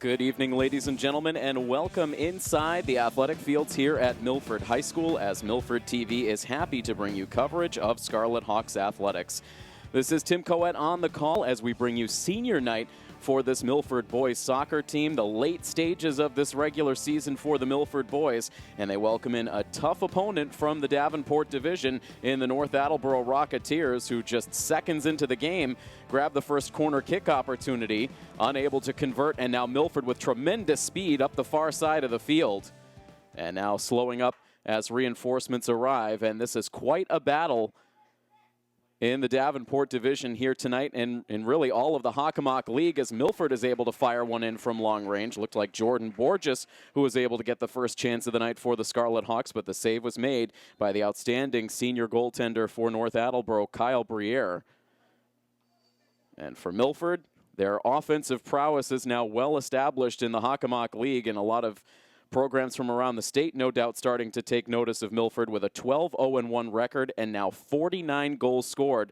Good evening, ladies and gentlemen, and welcome inside the athletic fields here at Milford High School, as Milford TV is happy to bring you coverage of Scarlet Hawks athletics. This is Tim Coet on the call as we bring you senior night for this Milford boys soccer team, the late stages of this regular season for the Milford boys, and they welcome in a tough opponent from the Davenport division in the North Attleboro Rocketeers, who just seconds into the game grabbed the first corner kick opportunity, unable to convert, and now Milford with tremendous speed up the far side of the field, and now slowing up as reinforcements arrive, and this is quite a battle in the Davenport division here tonight, and really all of the Hockomock League, as Milford is able to fire one in from long range. Looked like Jordan Borges who was able to get the first chance of the night for the Scarlet Hawks, but the save was made by the outstanding senior goaltender for North Attleboro, Kyle Briere. And for Milford, their offensive prowess is now well established in the Hockomock League, and a lot of programs from around the state no doubt starting to take notice of Milford with a 12-0-1 record and now 49 goals scored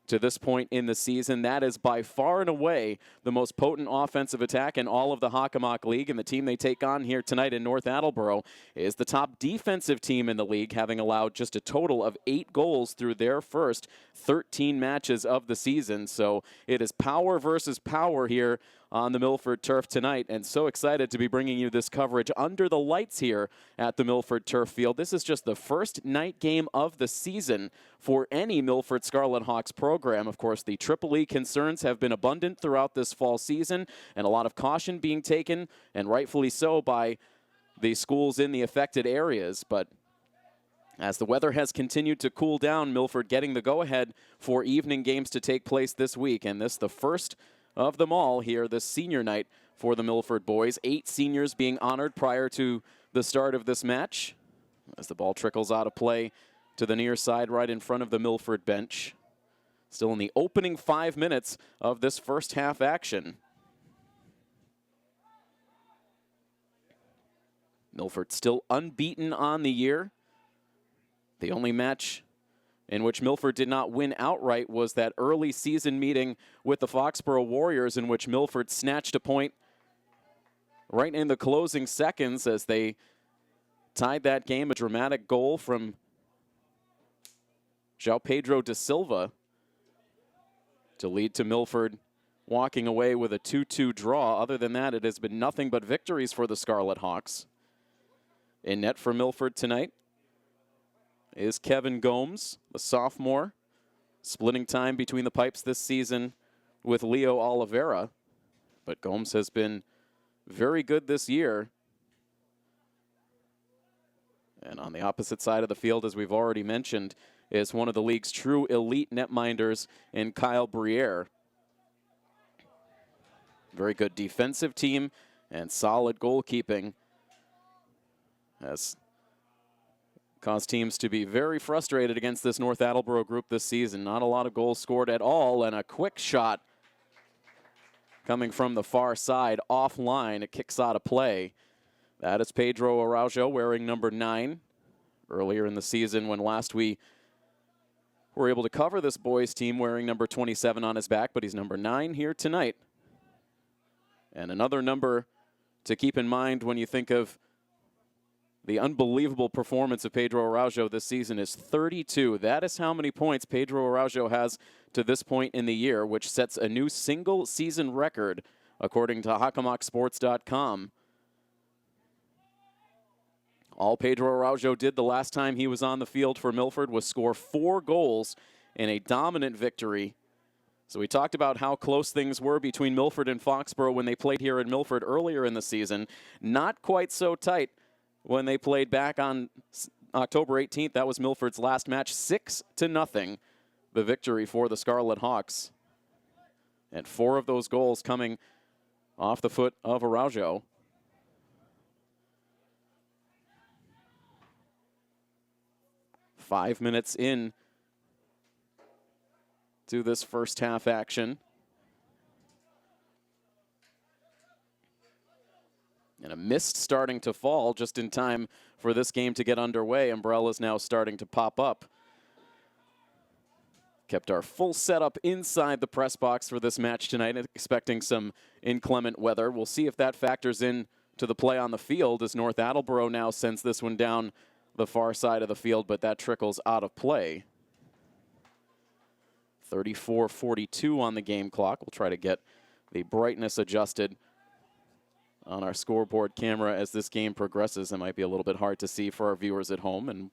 to this point in the season. That is by far and away the most potent offensive attack in all of the Hockomock League, and the team they take on here tonight in North Attleboro is the top defensive team in the league, having allowed just a total of 8 goals through their first 13 matches of the season. So it is power versus power here on the Milford turf tonight, and so excited to be bringing you this coverage under the lights here at the Milford turf field. This is just the first night game of the season for any Milford Scarlet Hawks program. Of course, the Triple E concerns have been abundant throughout this fall season, and a lot of caution being taken, and rightfully so, by the schools in the affected areas. But as the weather has continued to cool down, Milford getting the go-ahead for evening games to take place this week, and this the first of them all here this senior night for the Milford boys. 8 seniors being honored prior to the start of this match, as the ball trickles out of play to the near side right in front of the Milford bench. Still in the opening 5 minutes of this first half action. Milford still unbeaten on the year. The only match in which Milford did not win outright was that early season meeting with the Foxborough Warriors, in which Milford snatched a point right in the closing seconds as they tied that game. A dramatic goal from João Pedro da Silva to lead to Milford walking away with a 2-2 draw. Other than that, it has been nothing but victories for the Scarlet Hawks. In net for Milford tonight is Kevin Gomes, the sophomore, splitting time between the pipes this season with Leo Oliveira. But Gomes has been very good this year. And on the opposite side of the field, as we've already mentioned, is one of the league's true elite netminders in Kyle Briere. Very good defensive team and solid goalkeeping has caused teams to be very frustrated against this North Attleboro group this season. Not a lot of goals scored at all, and a quick shot coming from the far side offline. It kicks out of play. That is Pedro Araujo wearing number 9. Earlier in the season, when last we were able to cover this boys team, wearing number 27 on his back, but he's number 9 here tonight. And another number to keep in mind when you think of the unbelievable performance of Pedro Araujo this season is 32. That is how many points Pedro Araujo has to this point in the year, which sets a new single season record, according to HockomockSports.com. All Pedro Araujo did the last time he was on the field for Milford was score 4 goals in a dominant victory. So we talked about how close things were between Milford and Foxborough when they played here in Milford earlier in the season. Not quite so tight when they played back on October 18th. That was Milford's last match. 6-0, the victory for the Scarlet Hawks. And 4 of those goals coming off the foot of Araujo. Five minutes in to this first half action. And a mist starting to fall just in time for this game to get underway. Umbrellas now starting to pop up. Kept our full setup inside the press box for this match tonight, expecting some inclement weather. We'll see if that factors in to the play on the field, as North Attleboro now sends this one down the far side of the field, but that trickles out of play. 34-42 on the game clock. We'll try to get the brightness adjusted on our scoreboard camera as this game progresses. It might be a little bit hard to see for our viewers at home, and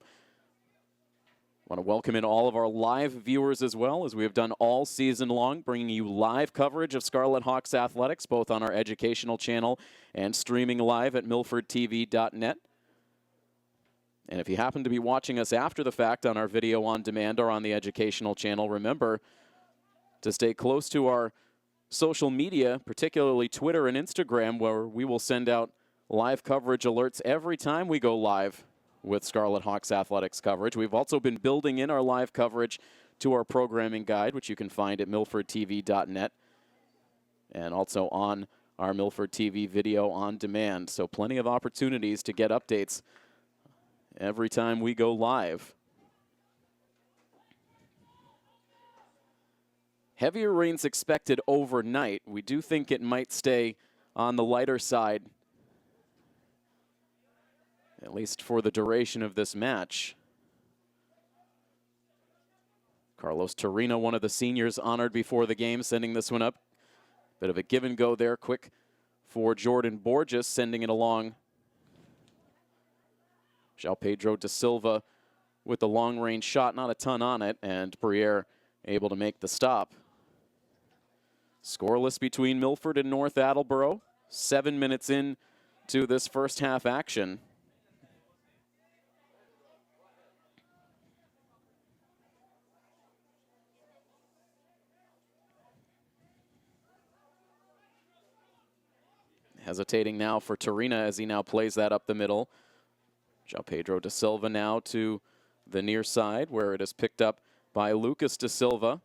want to welcome in all of our live viewers as well, as we have done all season long, bringing you live coverage of Scarlet Hawks athletics, both on our educational channel and streaming live at milfordtv.net. And if you happen to be watching us after the fact on our video on demand or on the educational channel, remember to stay close to our social media, particularly Twitter and Instagram, where we will send out live coverage alerts every time we go live with Scarlet Hawks athletics coverage. We've also been building in our live coverage to our programming guide, which you can find at milfordtv.net, and also on our Milford TV video on demand. So plenty of opportunities to get updates every time we go live. Heavier rains expected overnight. We do think it might stay on the lighter side, at least for the duration of this match. Carlos Torino, one of the seniors honored before the game, sending this one up. Bit of a give and go there. Quick for Jordan Borges, sending it along. João Pedro da Silva with the long-range shot, not a ton on it, and Briere able to make the stop. Scoreless between Milford and North Attleboro. 7 minutes in to this first half action. Hesitating now for Torina as he now plays that up the middle. João Pedro da Silva now to the near side, where it is picked up by Lucas da Silva.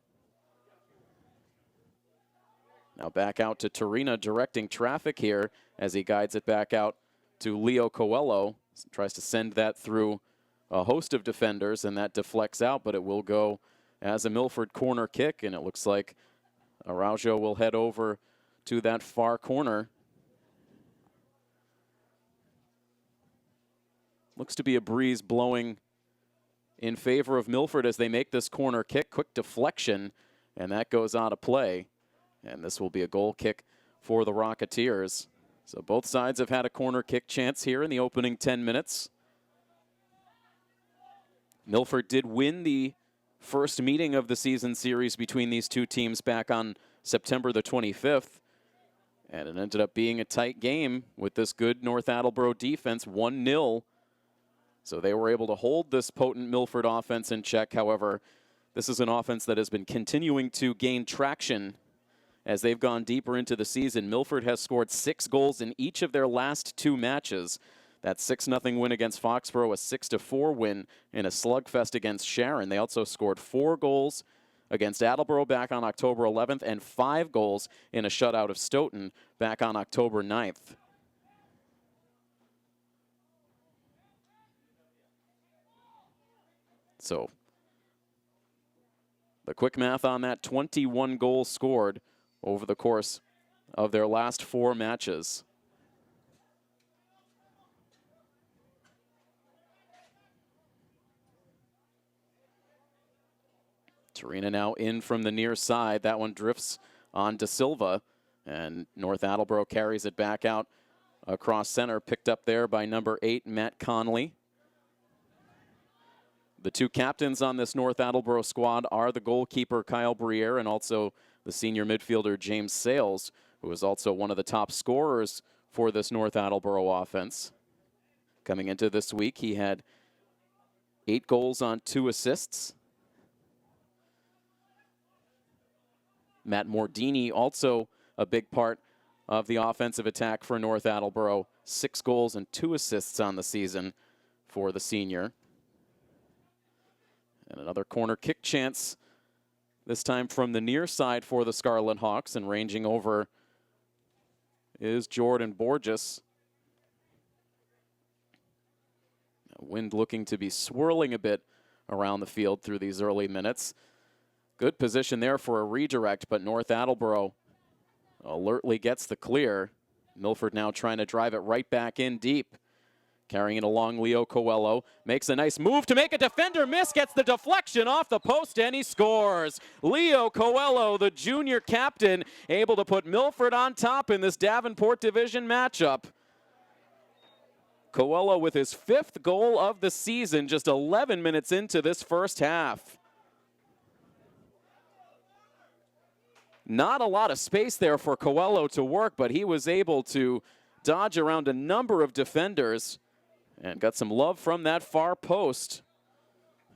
Now back out to Torina, directing traffic here as he guides it back out to Leo Coelho. Tries to send that through a host of defenders, and that deflects out, but it will go as a Milford corner kick, and it looks like Araujo will head over to that far corner. Looks to be a breeze blowing in favor of Milford as they make this corner kick. Quick deflection, and that goes out of play. And this will be a goal kick for the Rocketeers. So both sides have had a corner kick chance here in the opening 10 minutes. Milford did win the first meeting of the season series between these two teams back on September the 25th. And it ended up being a tight game with this good North Attleboro defense, 1-0. So they were able to hold this potent Milford offense in check. However, this is an offense that has been continuing to gain traction as they've gone deeper into the season. Milford has scored 6 goals in each of their last 2 matches. That 6-0 win against Foxborough, a 6-4 win in a slugfest against Sharon. They also scored 4 goals against Attleboro back on October 11th and 5 goals in a shutout of Stoughton back on October 9th. So the quick math on that, 21 goals scored over the course of their last 4 matches. Torina now in from the near side. That one drifts on Da Silva, and North Attleboro carries it back out across center, picked up there by number 8, Matt Conley. The 2 captains on this North Attleboro squad are the goalkeeper Kyle Briere and also the senior midfielder James Sales, who is also one of the top scorers for this North Attleboro offense. Coming into this week, he had 8 goals on 2 assists. Matt Mordini, also a big part of the offensive attack for North Attleboro. 6 goals and 2 assists on the season for the senior. And another corner kick chance, this time from the near side for the Scarlet Hawks, and ranging over is Jordan Borges. Wind looking to be swirling a bit around the field through these early minutes. Good position there for a redirect, but North Attleboro alertly gets the clear. Milford now trying to drive it right back in deep. Carrying it along, Leo Coelho makes a nice move to make a defender miss, gets the deflection off the post, and he scores. Leo Coelho, the junior captain, able to put Milford on top in this Davenport Division matchup. Coelho with his 5th goal of the season, just 11 minutes into this first half. Not a lot of space there for Coelho to work, but he was able to dodge around a number of defenders and got some love from that far post.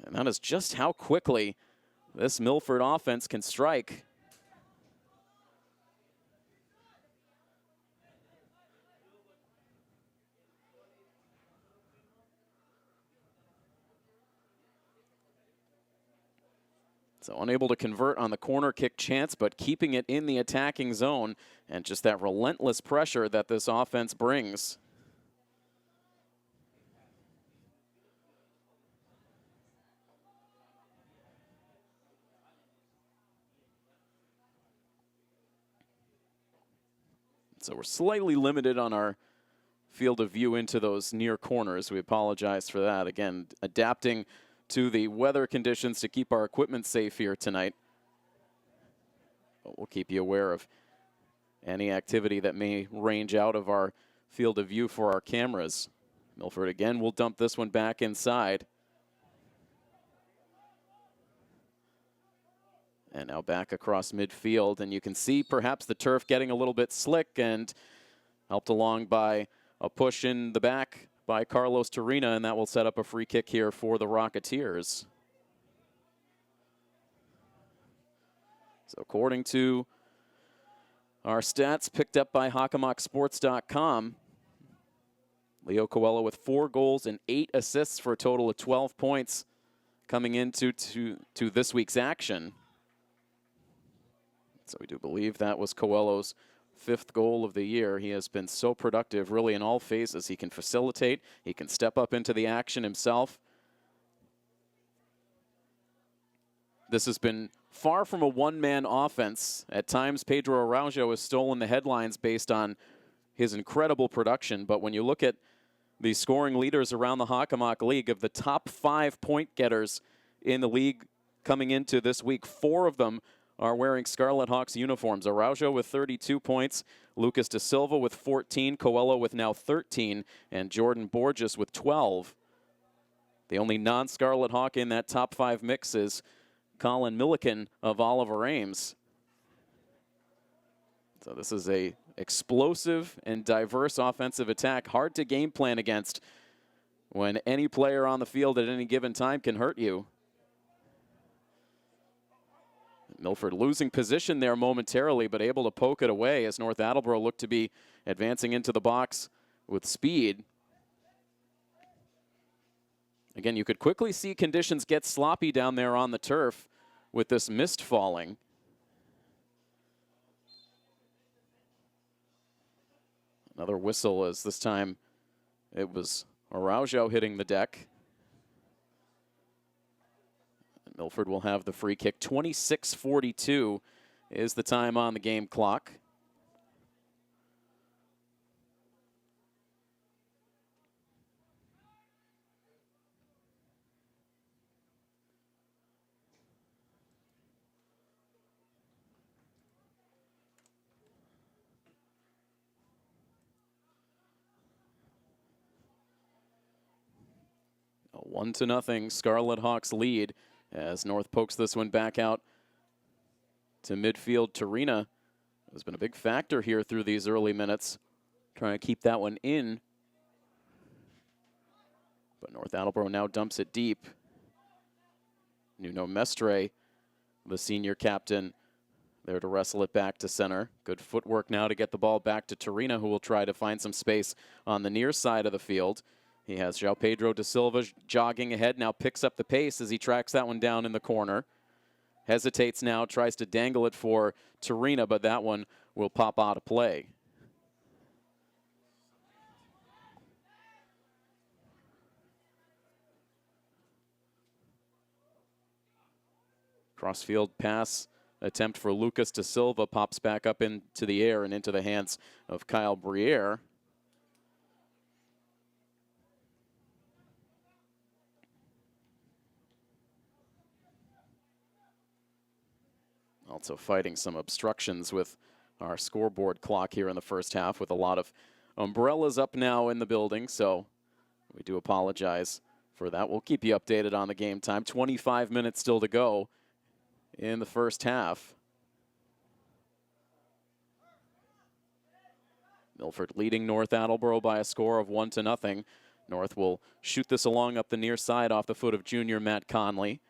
And that is just how quickly this Milford offense can strike. So unable to convert on the corner kick chance, but keeping it in the attacking zone, and just that relentless pressure that this offense brings. So we're slightly limited on our field of view into those near corners. We apologize for that. Again, adapting to the weather conditions to keep our equipment safe here tonight. But we'll keep you aware of any activity that may range out of our field of view for our cameras. Milford again will dump this one back inside. And now back across midfield, and you can see perhaps the turf getting a little bit slick, and helped along by a push in the back by Carlos Torina, and that will set up a free kick here for the Rocketeers. So according to our stats picked up by HockomockSports.com, Leo Coelho with 4 goals and 8 assists for a total of 12 points coming into this week's action. So we do believe that was Coelho's 5th goal of the year. He has been so productive really in all phases. He can facilitate, he can step up into the action himself. This has been far from a one-man offense. At times, Pedro Araujo has stolen the headlines based on his incredible production, but when you look at the scoring leaders around the Hockomock League, of the top 5 point getters in the league coming into this week, 4 of them are wearing Scarlet Hawks uniforms. Araujo with 32 points, Lucas Da Silva with 14, Coelho with now 13, and Jordan Borges with 12. The only non-Scarlet Hawk in that top 5 mix is Colin Milliken of Oliver Ames. So this is a explosive and diverse offensive attack, hard to game plan against when any player on the field at any given time can hurt you. Milford losing position there momentarily, but able to poke it away as North Attleboro looked to be advancing into the box with speed. Again, you could quickly see conditions get sloppy down there on the turf with this mist falling. Another whistle, as this time it was Araujo hitting the deck. Milford will have the free kick. 26:42 is the time on the game clock. A 1-0 Scarlet Hawks lead as North pokes this one back out to midfield. Torina has been a big factor here through these early minutes, trying to keep that one in. But North Attleboro now dumps it deep. Nuno Mestre, the senior captain, there to wrestle it back to center. Good footwork now to get the ball back to Torina, who will try to find some space on the near side of the field. He has João Pedro da Silva jogging ahead, now picks up the pace as he tracks that one down in the corner. Hesitates now, tries to dangle it for Torina, but that one will pop out of play. Crossfield pass attempt for Lucas Da Silva pops back up into the air and into the hands of Kyle Briere. Also fighting some obstructions with our scoreboard clock here in the first half, with a lot of umbrellas up now in the building, so we do apologize for that. We'll keep you updated on the game time. 25 minutes still to go in the first half. Milford leading North Attleboro by a score of 1-0. North will shoot this along up the near side off the foot of junior Matt Conley.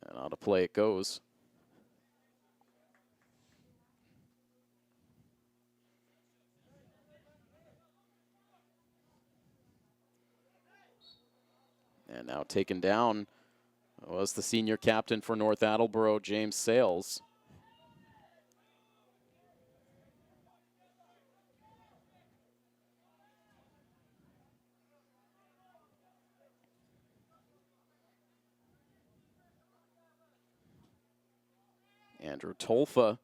And out of play it goes. And now taken down was the senior captain for North Attleboro, James Sales. Andrew Tolfa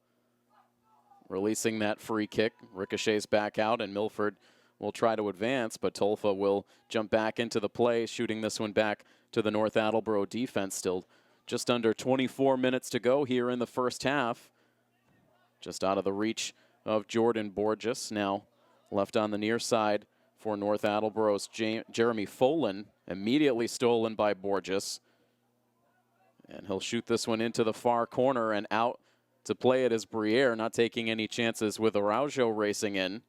releasing that free kick. Ricochets back out, and Milford will try to advance, but Tolfa will jump back into the play, shooting this one back to the North Attleboro defense. Still just under 24 minutes to go here in the first half. Just out of the reach of Jordan Borges. Now left on the near side for North Attleboro's Jeremy Folan. Immediately stolen by Borges. And he'll shoot this one into the far corner, and out to play it as Briere, not taking any chances with Araujo racing in.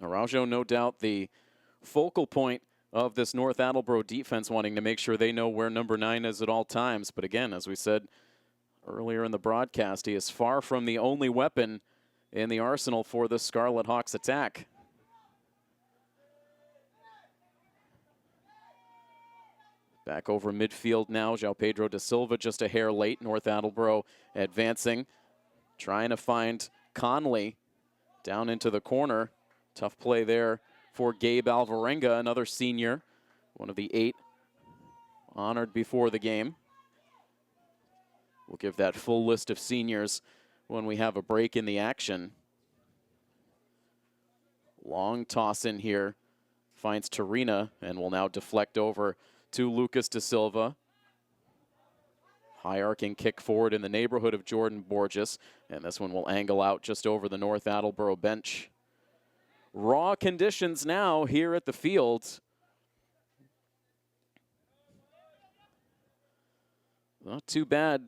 Araujo, no doubt the focal point of this North Attleboro defense, wanting to make sure they know where number 9 is at all times. But again, as we said earlier in the broadcast, he is far from the only weapon in the arsenal for the Scarlet Hawks attack. Back over midfield now, João Pedro da Silva just a hair late. North Attleboro advancing, trying to find Conley down into the corner. Tough play there for Gabe Alvarenga, another senior, one of the 8 honored before the game. We'll give that full list of seniors when we have a break in the action. Long toss in here, finds Tarina, and will now deflect over to Lucas Da Silva. High arcing kick forward in the neighborhood of Jordan Borges, and this one will angle out just over the North Attleboro bench. Raw conditions now here at the field. Not too bad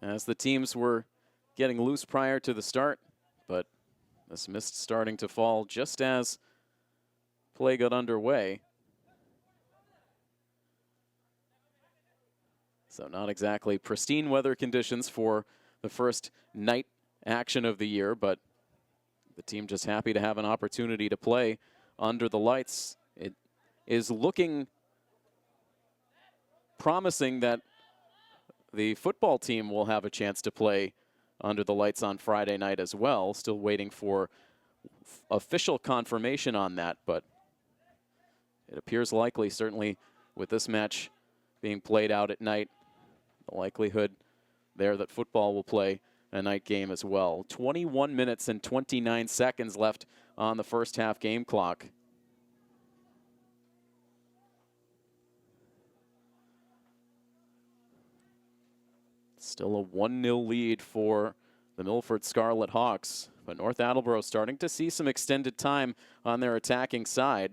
as the teams were getting loose prior to the start, but this mist starting to fall just as play got underway. So not exactly pristine weather conditions for the first night action of the year, but the team just happy to have an opportunity to play under the lights. It is looking promising that the football team will have a chance to play under the lights on Friday night as well. Still waiting for official confirmation on that, but it appears likely, certainly with this match being played out at night, the likelihood there that football will play a night game as well. 21 minutes and 29 seconds left on the first half game clock. Still a 1-0 lead for the Milford Scarlet Hawks, but North Attleboro starting to see some extended time on their attacking side.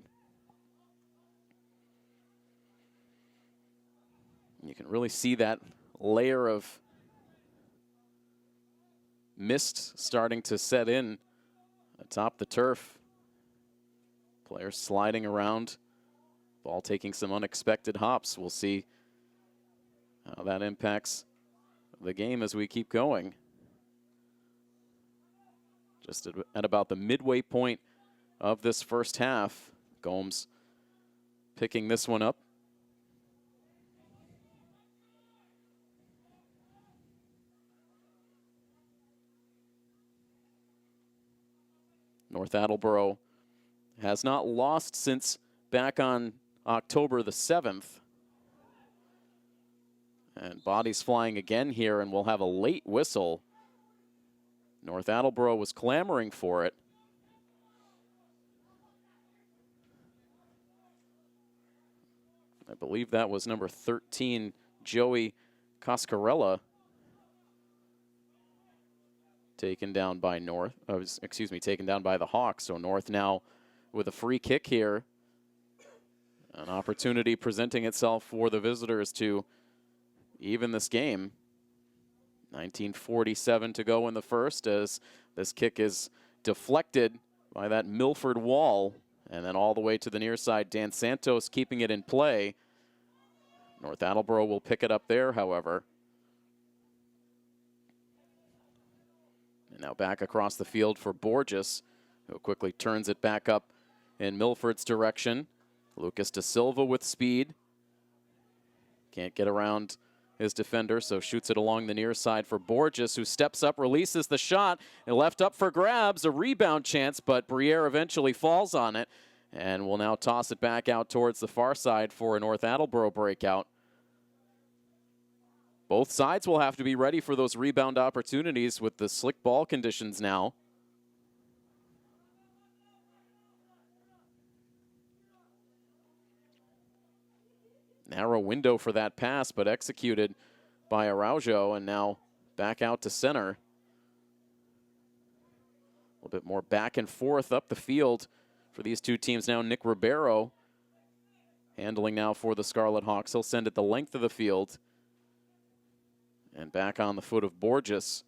You can really see that layer of mist starting to set in atop the turf. Players sliding around, ball taking some unexpected hops. We'll see how that impacts the game as we keep going. Just at about the midway point of this first half, Gomes picking this one up. North Attleboro has not lost since back on October the 7th. And bodies flying again here, and we'll have a late whistle. North Attleboro was clamoring for it. I believe that was number 13, Joey Coscarella, taken down by North. Taken down by the Hawks. So North now with a free kick here. An opportunity presenting itself for the visitors to even this game. 19:47 to go in the first, as this kick is deflected by that Milford wall. And then all the way to the near side, Dan Santos keeping it in play. North Attleboro will pick it up there, however. And now back across the field for Borges, who quickly turns it back up in Milford's direction. Lucas Da Silva with speed. Can't get around his defender, so shoots it along the near side for Borges, who steps up, releases the shot, and left up for grabs. A rebound chance, but Briere eventually falls on it, and will now toss it back out towards the far side for a North Attleboro breakout. Both sides will have to be ready for those rebound opportunities with the slick ball conditions now. Narrow window for that pass, but executed by Araujo, and now back out to center. A little bit more back and forth up the field for these two teams now. Nick Ribeiro handling now for the Scarlet Hawks. He'll send it the length of the field. And back on the foot of Borges,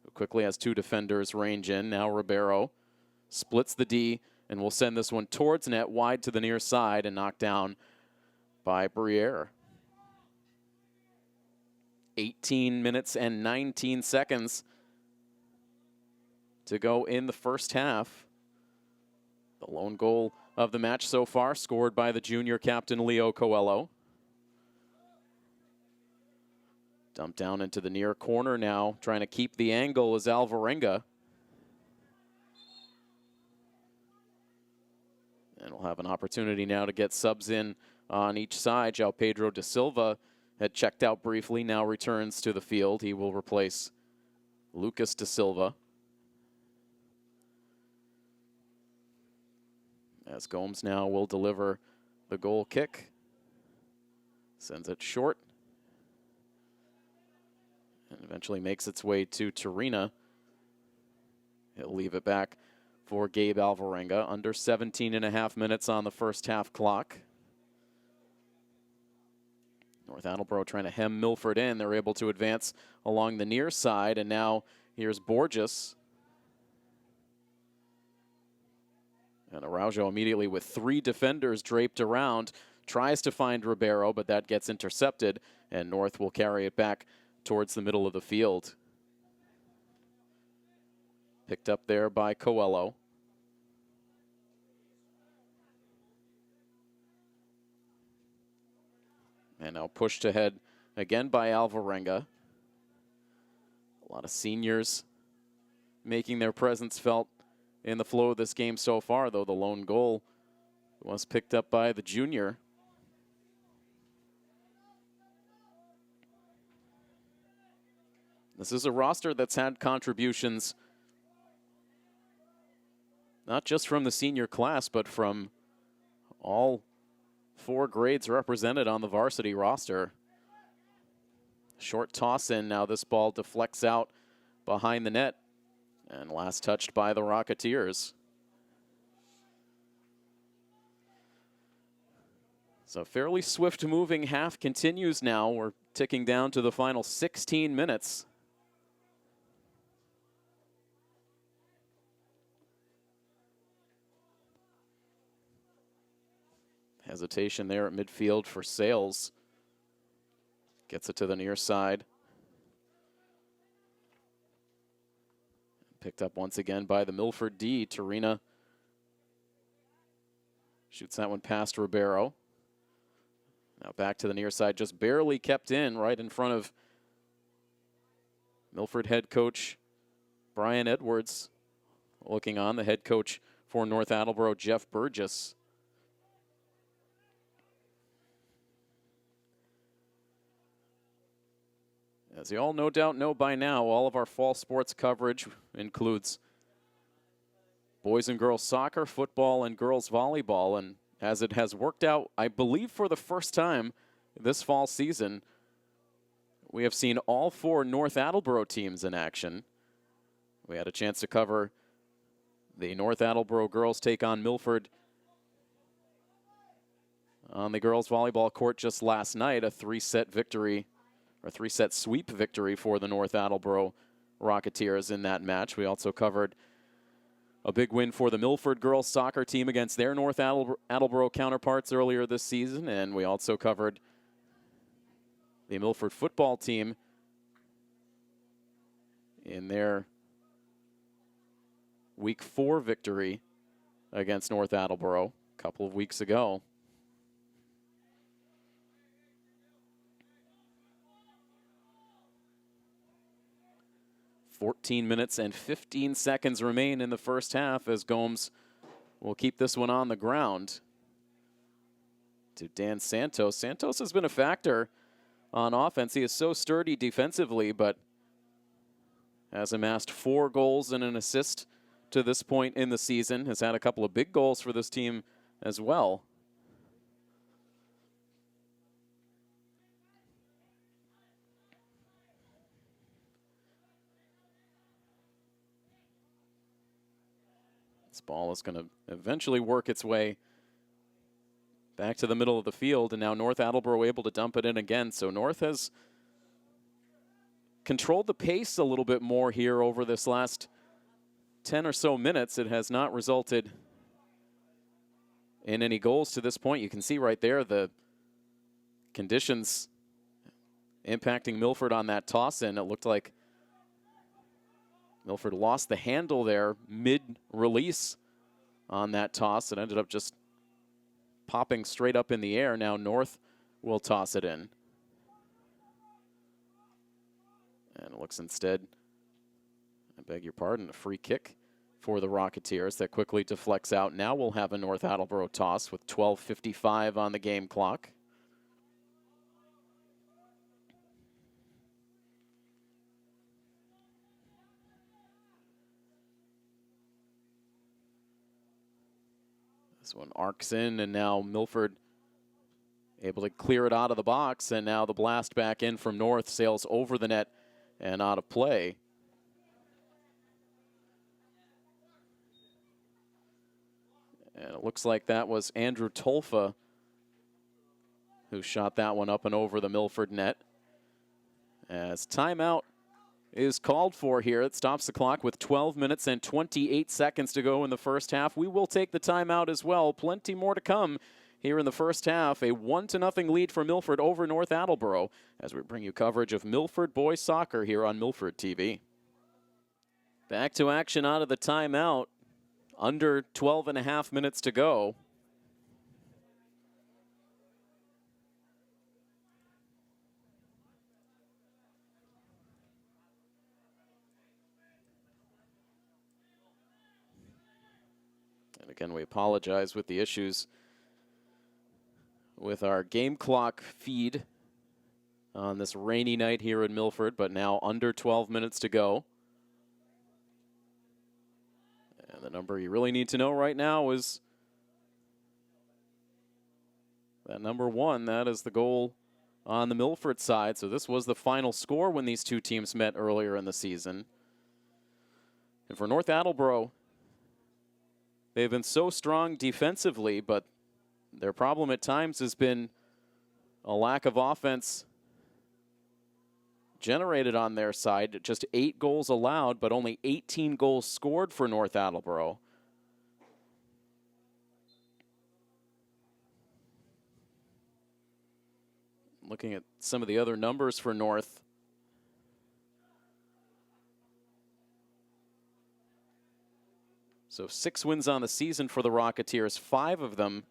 who quickly has two defenders range in. Now Ribeiro splits the D and will send this one towards net, wide to the near side, and knocked down by Briere. 18 minutes and 19 seconds to go in the first half. The lone goal of the match so far scored by the junior captain Leo Coelho. Dumped down into the near corner now, trying to keep the angle is Alvarenga. And we'll have an opportunity now to get subs in on each side. João Pedro da Silva had checked out briefly, now returns to the field. He will replace Lucas da Silva. As Gomes now will deliver the goal kick. Sends it short. And eventually makes its way to Turina. He'll leave it back for Gabe Alvarenga. Under 17.5 minutes on the first half clock. North Attleboro trying to hem Milford in. They're able to advance along the near side, and now here's Borges. And Araujo immediately with three defenders draped around, tries to find Ribeiro, but that gets intercepted, and North will carry it back towards the middle of the field. Picked up there by Coelho. And now pushed ahead again by Alvarenga. A lot of seniors making their presence felt in the flow of this game so far, though the lone goal was picked up by the junior. This is a roster that's had contributions not just from the senior class, but from all four grades represented on the varsity roster. Short toss in now. This ball deflects out behind the net and last touched by the Rocketeers. So fairly swift moving half continues now. We're ticking down to the final 16 minutes. Hesitation there at midfield for Sales. Gets it to the near side. Picked up once again by the Milford D. Turina shoots that one past Ribeiro. Now back to the near side, just barely kept in right in front of Milford head coach Brian Edwards. Looking on, the head coach for North Attleboro, Jeff Burgess. As you all no doubt know by now, all of our fall sports coverage includes boys and girls soccer, football, and girls volleyball. And as it has worked out, I believe for the first time this fall season, we have seen all 4 North Attleboro teams in action. We had a chance to cover the North Attleboro girls take on Milford on the girls volleyball court just last night, a 3-set victory, or 3-set sweep victory for the North Attleboro Rocketeers in that match. We also covered a big win for the Milford girls soccer team against their North Attleboro counterparts earlier this season, and we also covered the Milford football team in their Week 4 victory against North Attleboro a couple of weeks ago. 14 minutes and 15 seconds remain in the first half as Gomes will keep this one on the ground to Dan Santos. Santos has been a factor on offense. He is so sturdy defensively, but has amassed 4 goals and an assist to this point in the season. Has had a couple of big goals for this team as well. This ball is going to eventually work its way back to the middle of the field, and now North Attleboro able to dump it in again. So North has controlled the pace a little bit more here over this last 10 or so minutes. It has not resulted in any goals to this point. You can see right there the conditions impacting Milford on that toss in. It looked like Milford lost the handle there mid-release on that toss. It ended up just popping straight up in the air. Now North will toss it in. And it looks instead, I beg your pardon, a free kick for the Rocketeers that quickly deflects out. Now we'll have a North Attleboro toss with 12:55 on the game clock. This one arcs in, and now Milford able to clear it out of the box, and now the blast back in from North sails over the net and out of play. And it looks like that was Andrew Tolfa who shot that one up and over the Milford net. As timeout is called for here. It stops the clock with 12 minutes and 28 seconds to go in the first half. We will take the timeout as well. Plenty more to come here in the first half. A 1-0 lead for Milford over North Attleboro as we bring you coverage of Milford boys soccer here on Milford TV. Back to action out of the timeout. Under 12.5 minutes to go. And again, we apologize with the issues with our game clock feed on this rainy night here in Milford, but now under 12 minutes to go. And the number you really need to know right now is that number 1. That is the goal on the Milford side. So this was the final score when these two teams met earlier in the season. And for North Attleboro, they've been so strong defensively, but their problem at times has been a lack of offense generated on their side. Just 8 goals allowed, but only 18 goals scored for North Attleboro. Looking at some of the other numbers for North. So 6 wins on the season for the Rocketeers. 5 of them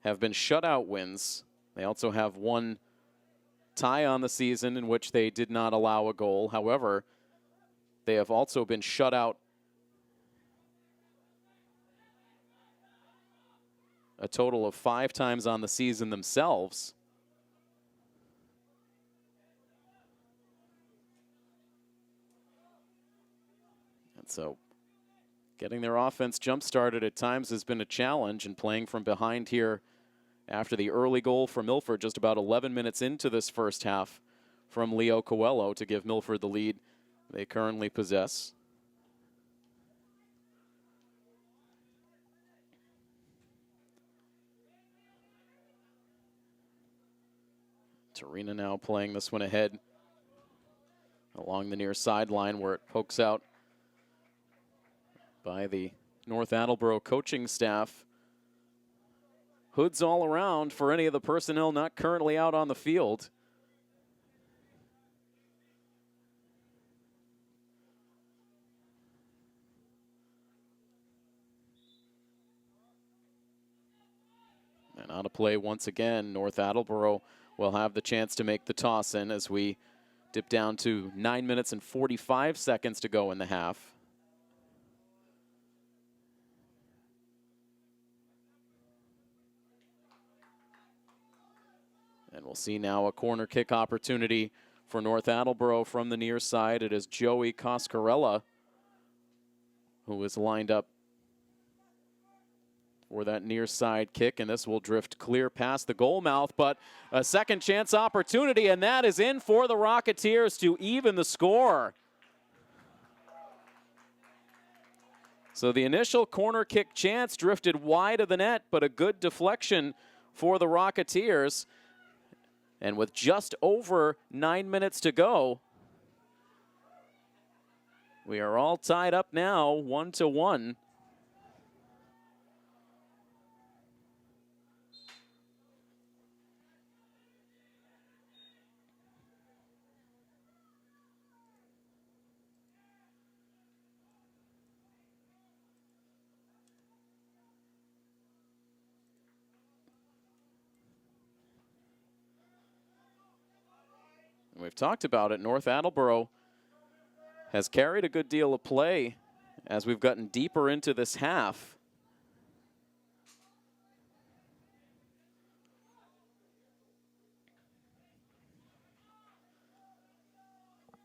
have been shutout wins. They also have 1 tie on the season in which they did not allow a goal. However, they have also been shut out a total of 5 times on the season themselves. And so getting their offense jump-started at times has been a challenge, and playing from behind here after the early goal for Milford just about 11 minutes into this first half from Leo Coelho to give Milford the lead they currently possess. Torina now playing this one ahead along the near sideline where it pokes out by the North Attleboro coaching staff. Hoods all around for any of the personnel not currently out on the field. And out of play once again. North Attleboro will have the chance to make the toss in as we dip down to 9 minutes and 45 seconds to go in the half. And we'll see now a corner kick opportunity for North Attleboro from the near side. It is Joey Coscarella who is lined up for that near side kick, and this will drift clear past the goal mouth, but a second chance opportunity, and that is in for the Rocketeers to even the score. So the initial corner kick chance drifted wide of the net, but a good deflection for the Rocketeers. And with just over 9 minutes to go, we are all tied up now, 1-1. We've talked about it. North Attleboro has carried a good deal of play as we've gotten deeper into this half.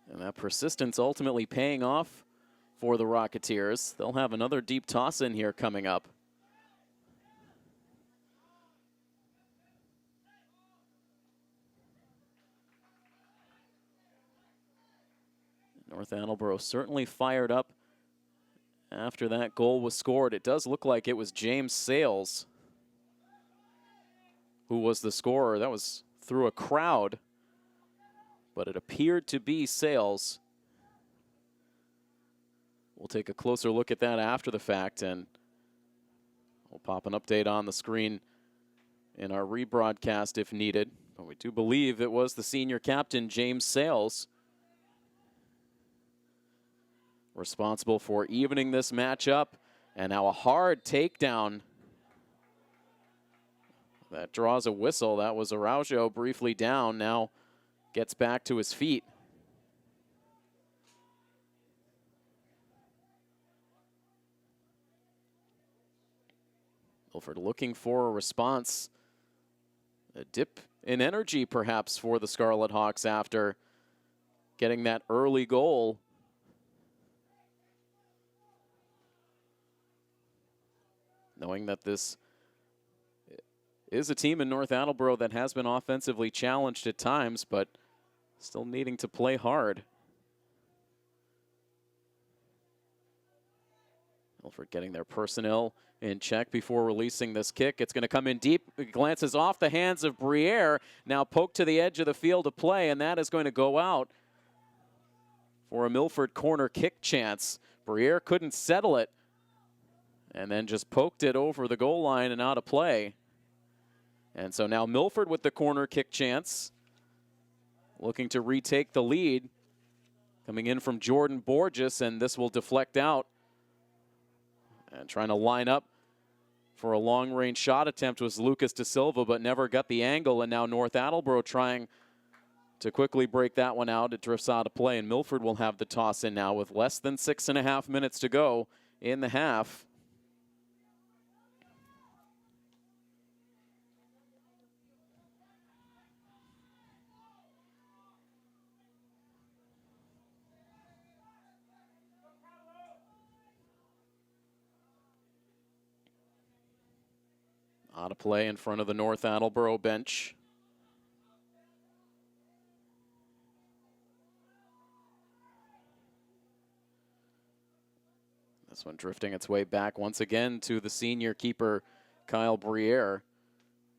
And that persistence ultimately paying off for the Rocketeers. They'll have another deep toss in here coming up. North Attleboro certainly fired up after that goal was scored. It does look like it was James Sales who was the scorer. That was through a crowd, but it appeared to be Sales. We'll take a closer look at that after the fact, and we'll pop an update on the screen in our rebroadcast if needed. But we do believe it was the senior captain, James Sales, responsible for evening this matchup. And now a hard takedown that draws a whistle. That was Araujo briefly down, now gets back to his feet. Milford looking for a response. A dip in energy perhaps for the Scarlet Hawks after getting that early goal. Knowing that this is a team in North Attleboro that has been offensively challenged at times, but still needing to play hard. Milford getting their personnel in check before releasing this kick. It's going to come in deep. It glances off the hands of Briere. Now poked to the edge of the field of play, and that is going to go out for a Milford corner kick chance. Briere couldn't settle it, and then just poked it over the goal line and out of play. And so now Milford with the corner kick chance, looking to retake the lead. Coming in from Jordan Borges, and this will deflect out. And trying to line up for a long-range shot attempt was Lucas De Silva, but never got the angle. And now North Attleboro trying to quickly break that one out. It drifts out of play, and Milford will have the toss in now with less than 6.5 minutes to go in the half. Out of play in front of the North Attleboro bench. This one drifting its way back once again to the senior keeper, Kyle Briere.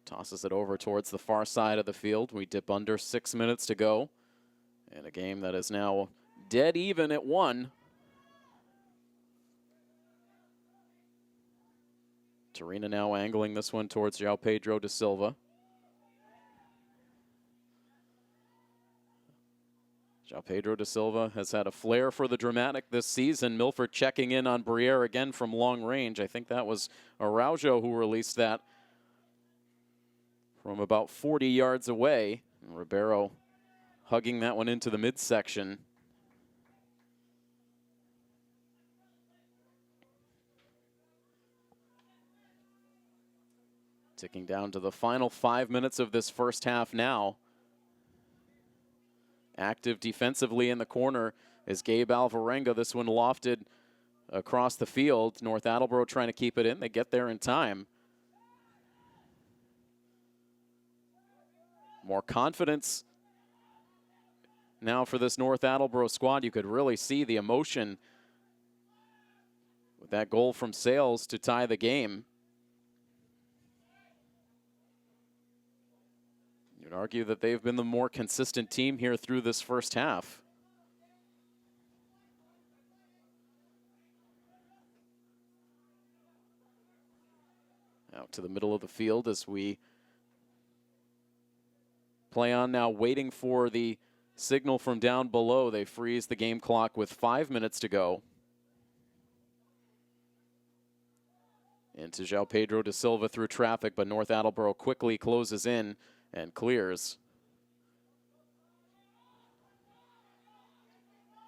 Tosses it over towards the far side of the field. We dip under 6 minutes to go in a game that is now dead even at 1. Torina now angling this one towards João Pedro da Silva. João Pedro da Silva has had a flair for the dramatic this season. Milford checking in on Briere again from long range. I think that was Araujo who released that from about 40 yards away. And Ribeiro hugging that one into the midsection. Ticking down to the final 5 minutes of this first half now. Active defensively in the corner is Gabe Alvarenga. This one lofted across the field. North Attleboro trying to keep it in. They get there in time. More confidence now for this North Attleboro squad. You could really see the emotion with that goal from Sales to tie the game. You'd argue that they've been the more consistent team here through this first half. Out to the middle of the field as we play on now, waiting for the signal from down below. They freeze the game clock with 5 minutes to go. Into João Pedro da Silva through traffic, but North Attleboro quickly closes in and clears.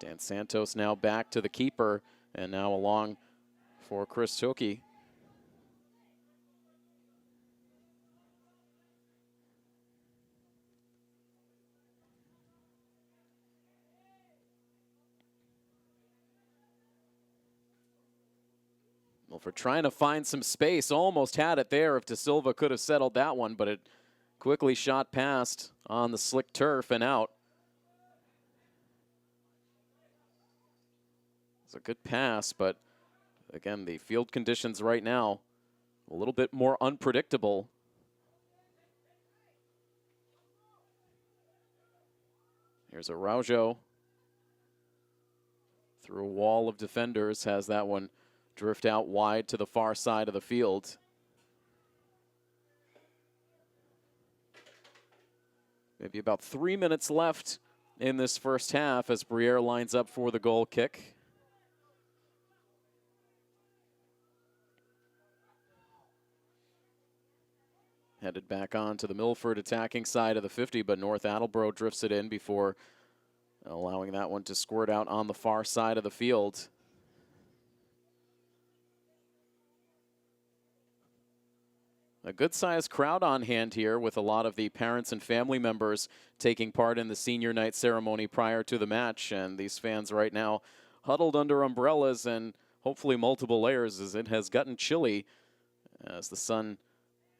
Dan Santos now back to the keeper, and now along for Chris Toki. Milford trying to find some space, almost had it there if Da Silva could have settled that one, but it quickly shot past on the slick turf and out. It's a good pass, but again, the field conditions right now a little bit more unpredictable. Here's Araujo through a wall of defenders, has that one drift out wide to the far side of the field. Maybe about 3 minutes left in this first half as Briere lines up for the goal kick. Headed back on to the Milford attacking side of the 50, but North Attleboro drifts it in before allowing that one to squirt out on the far side of the field. A good-sized crowd on hand here with a lot of the parents and family members taking part in the senior night ceremony prior to the match. And these fans right now huddled under umbrellas and hopefully multiple layers as it has gotten chilly as the sun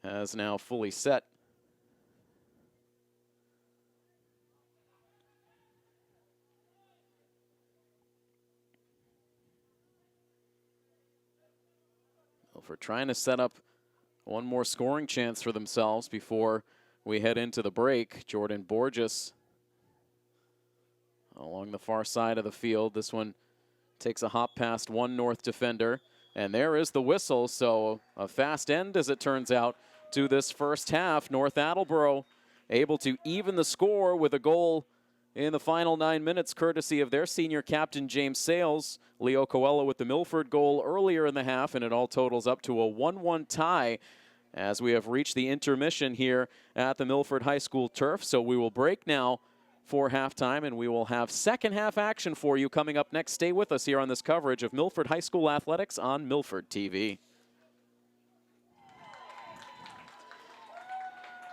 has now fully set. Milford trying to set up one more scoring chance for themselves before we head into the break. Jordan Borges along the far side of the field. This one takes a hop past one North defender. And there is the whistle. So a fast end, as it turns out, to this first half. North Attleboro able to even the score with a goal in the final 9 minutes, courtesy of their senior captain, James Sales. Leo Coelho with the Milford goal earlier in the half, and it all totals up to a 1-1 tie as we have reached the intermission here at the Milford High School turf. So we will break now for halftime, and we will have second half action for you coming up next. Stay with us here on this coverage of Milford High School athletics on Milford TV.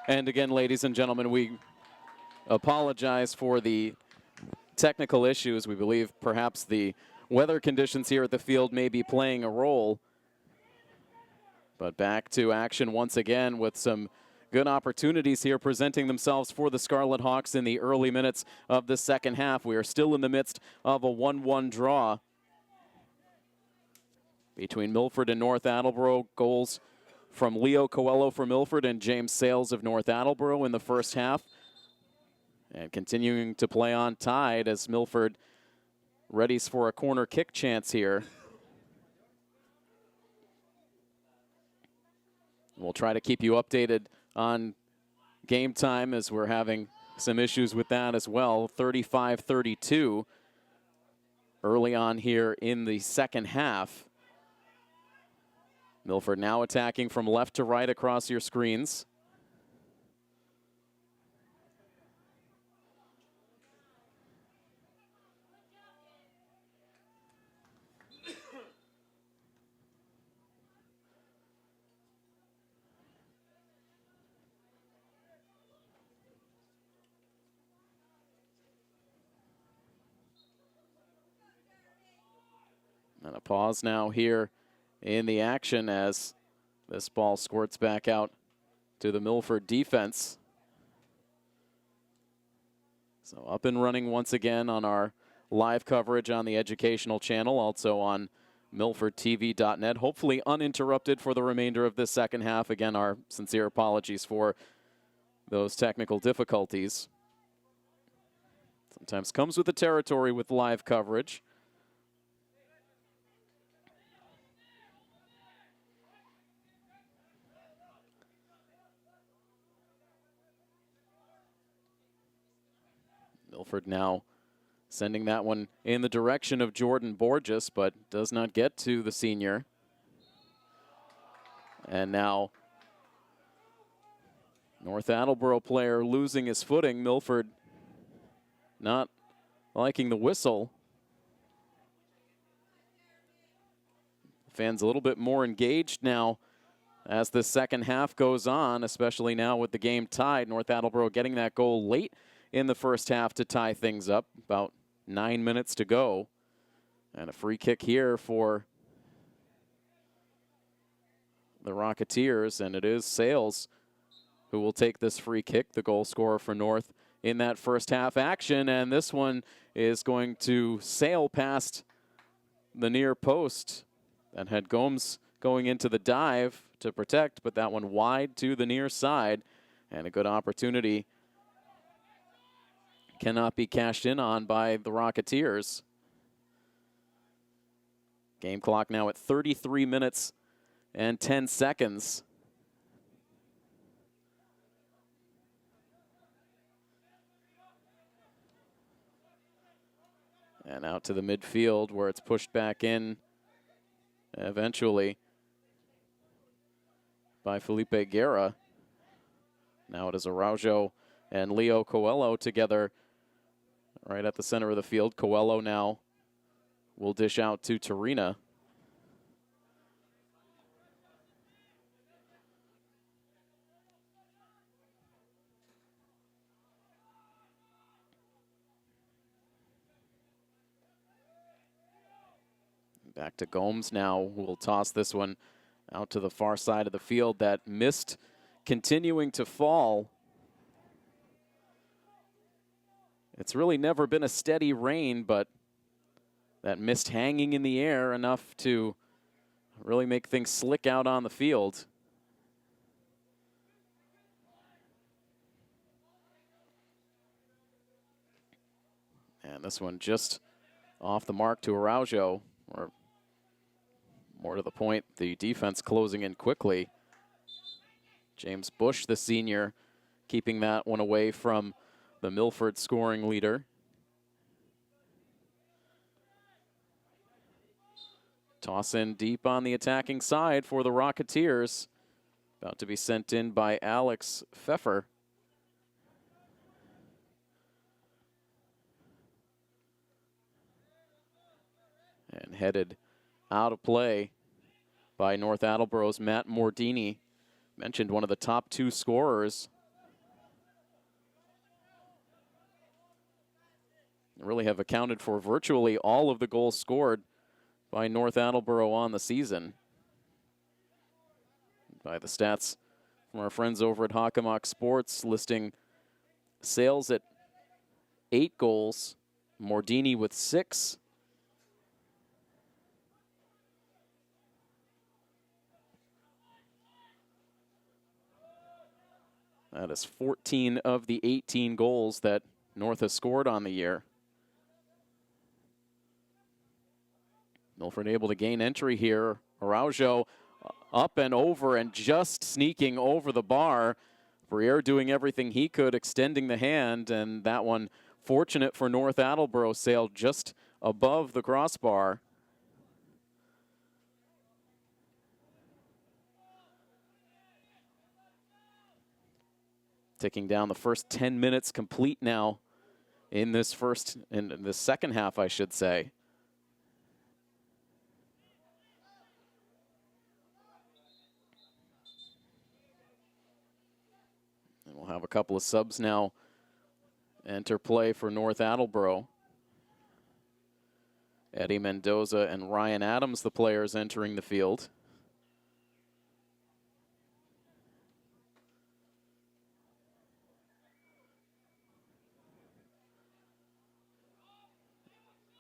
And again, ladies and gentlemen, we apologize for the technical issues. We believe perhaps the weather conditions here at the field may be playing a role. But back to action once again with some good opportunities here presenting themselves for the Scarlet Hawks in the early minutes of the second half. We are still in the midst of a 1-1 draw between Milford and North Attleboro. Goals from Leo Coelho for Milford and James Sales of North Attleboro in the first half. And continuing to play on tied as Milford readies for a corner kick chance here. We'll try to keep you updated on game time as we're having some issues with that as well. 35-32 early on here in the second half. Milford now attacking from left to right across your screens. And a pause now here in the action as this ball squirts back out to the Milford defense. So up and running once again on our live coverage on the educational channel, also on milfordtv.net. Hopefully uninterrupted for the remainder of this second half. Again, our sincere apologies for those technical difficulties. Sometimes comes with the territory with live coverage. Milford now sending that one in the direction of Jordan Borges, but does not get to the senior. And now North Attleboro player losing his footing. Milford not liking the whistle. Fans a little bit more engaged now as the second half goes on, especially now with the game tied. North Attleboro getting that goal late in the first half to tie things up. About 9 minutes to go. And a free kick here for the Rocketeers. And it is Sales who will take this free kick, the goal scorer for North in that first half action. And this one is going to sail past the near post. That had Gomes going into the dive to protect, but that one wide to the near side. And a good opportunity cannot be cashed in on by the Rocketeers. Game clock now at 33 minutes and 10 seconds. And out to the midfield where it's pushed back in eventually by Felipe Guerra. Now it is Araujo and Leo Coelho together right at the center of the field. Coelho now will dish out to Torina. Back to Gomes now, who will toss this one out to the far side of the field. That mist continuing to fall. It's really never been a steady rain, but that mist hanging in the air enough to really make things slick out on the field. And this one just off the mark to Araujo, or more to the point, the defense closing in quickly. James Bush, the senior, keeping that one away from the Milford scoring leader. Toss in deep on the attacking side for the Rocketeers. About to be sent in by Alex Pfeffer. And headed out of play by North Attleboro's Matt Mordini. Mentioned one of the top two scorers. Really have accounted for virtually all of the goals scored by North Attleboro on the season. by the stats from our friends over at Hockomock Sports, listing Sales at 8 goals, Mordini with 6. That is 14 of the 18 goals that North has scored on the year. Milford able to gain entry here. Araujo up and over and just sneaking over the bar. Briere doing everything he could, extending the hand, and that one, fortunate for North Attleboro, sailed just above the crossbar. Ticking down the first 10 minutes complete now in this second half, I should say. And we'll have a couple of subs now enter play for North Attleboro. Eddie Mendoza and Ryan Adams, the players entering the field.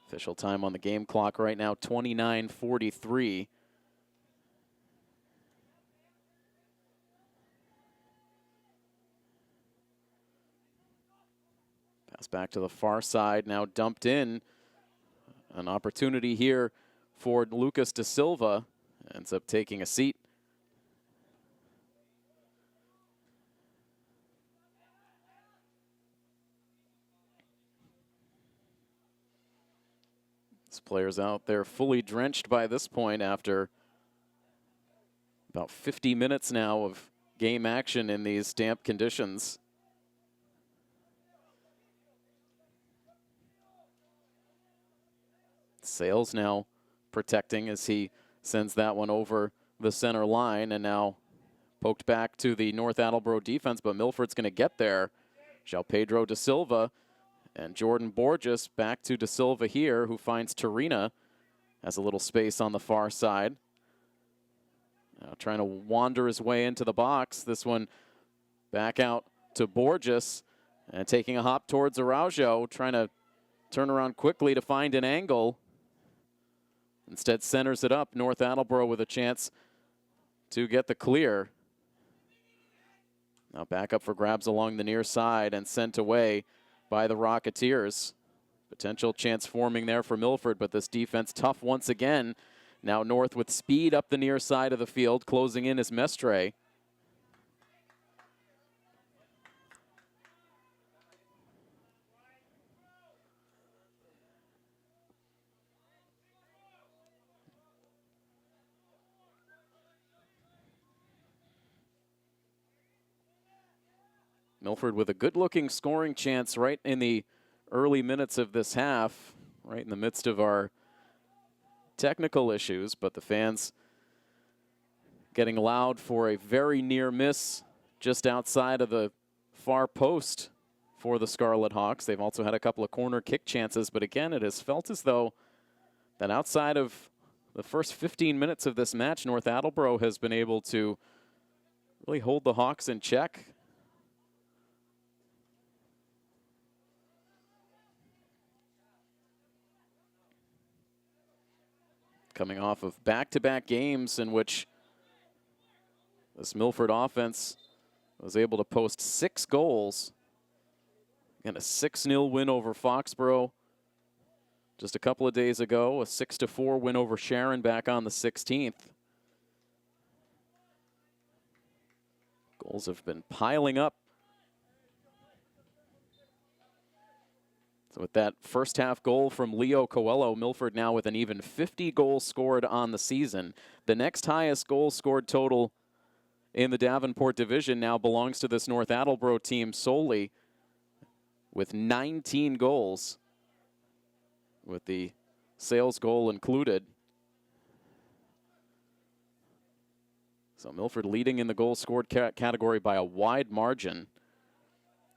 Official time on the game clock right now, 29:43. Pass back to the far side, now dumped in. An opportunity here for Lucas Da Silva. Ends up taking a seat. This player's out there fully drenched by this point after about 50 minutes now of game action in these damp conditions. Sales now protecting as he sends that one over the center line, and now poked back to the North Attleboro defense, but Milford's going to get there. João Pedro Da Silva and Jordan Borges back to Da Silva here, who finds Tarina. Has a little space on the far side. Now trying to wander his way into the box. This one back out to Borges, and taking a hop towards Araujo, trying to turn around quickly to find an angle. Instead centers it up. North Attleboro with a chance to get the clear. Now back up for grabs along the near side and sent away by the Rocketeers. Potential chance forming there for Milford, but this defense tough once again. Now North with speed up the near side of the field. Closing in is Mestre. Milford with a good-looking scoring chance right in the early minutes of this half, right in the midst of our technical issues, but the fans getting loud for a very near miss just outside of the far post for the Scarlet Hawks. They've also had a couple of corner kick chances, but again, it has felt as though that outside of the first 15 minutes of this match, North Attleboro has been able to really hold the Hawks in check. Coming off of back-to-back games in which this Milford offense was able to post 6 goals. And a 6-0 win over Foxborough just a couple of days ago. A 6-4 win over Sharon back on the 16th. Goals have been piling up. So with that first half goal from Leo Coelho, Milford now with an even 50 goals scored on the season. The next highest goal scored total in the Davenport division now belongs to this North Attleboro team solely, with 19 goals, with the Sales goal included. So Milford leading in the goals scored category by a wide margin.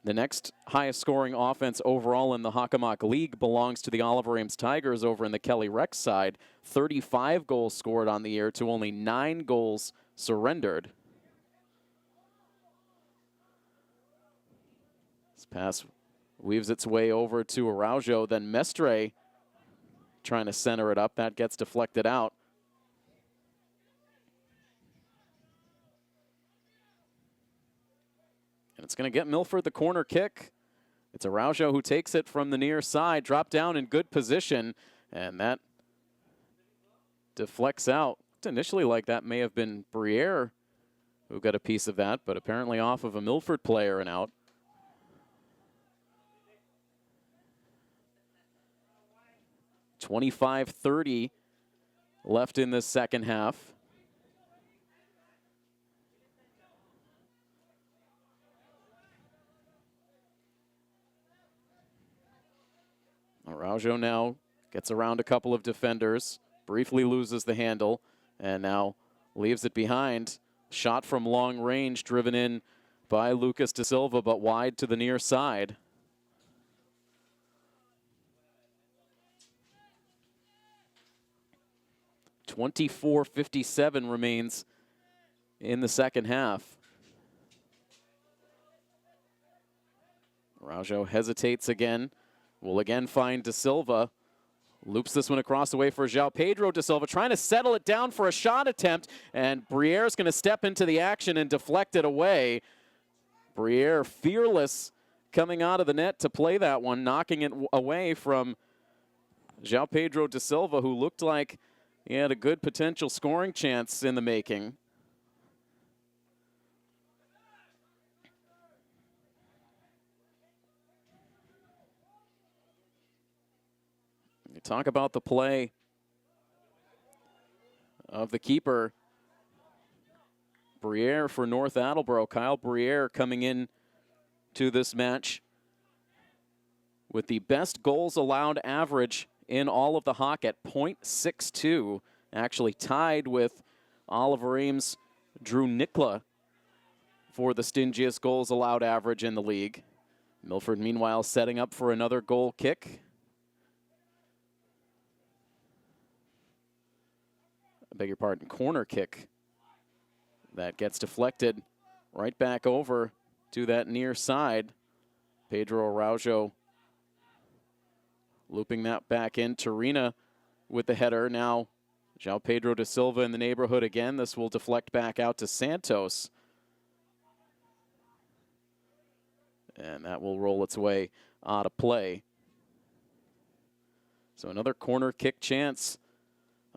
The next highest scoring offense overall in the Hockomock League belongs to the Oliver Ames Tigers over in the Kelly Rex side. 35 goals scored on the year to only 9 goals surrendered. This pass weaves its way over to Araujo, then Mestre trying to center it up. That gets deflected out. And it's going to get Milford the corner kick. It's Araujo who takes it from the near side, drop down in good position, and that deflects out. Initially like that may have been Briere who got a piece of that, but apparently off of a Milford player and out. .25-30 left in the second half. Araujo now gets around a couple of defenders, briefly loses the handle, and now leaves it behind. Shot from long range, driven in by Lucas da Silva, but wide to the near side. .24:57 remains in the second half. Araujo hesitates again. Will again find da Silva. Loops this one across the way for João Pedro da Silva, trying to settle it down for a shot attempt, and Briere's going to step into the action and deflect it away. Briere fearless coming out of the net to play that one, knocking it away from João Pedro da Silva, who looked like he had a good potential scoring chance in the making. You talk about the play of the keeper. Briere for North Attleboro. Kyle Briere coming in to this match with the best goals allowed average in all of the Hawk at .62. Actually tied with Oliver Ames' Drew Nikla for the stingiest goals allowed average in the league. Milford, meanwhile, setting up for another goal kick. I beg your pardon, corner kick. That gets deflected right back over to that near side. Pedro Araujo looping that back in. Torina with the header. Now João Pedro da Silva in the neighborhood again. This will deflect back out to Santos. And that will roll its way out of play. So another corner kick chance.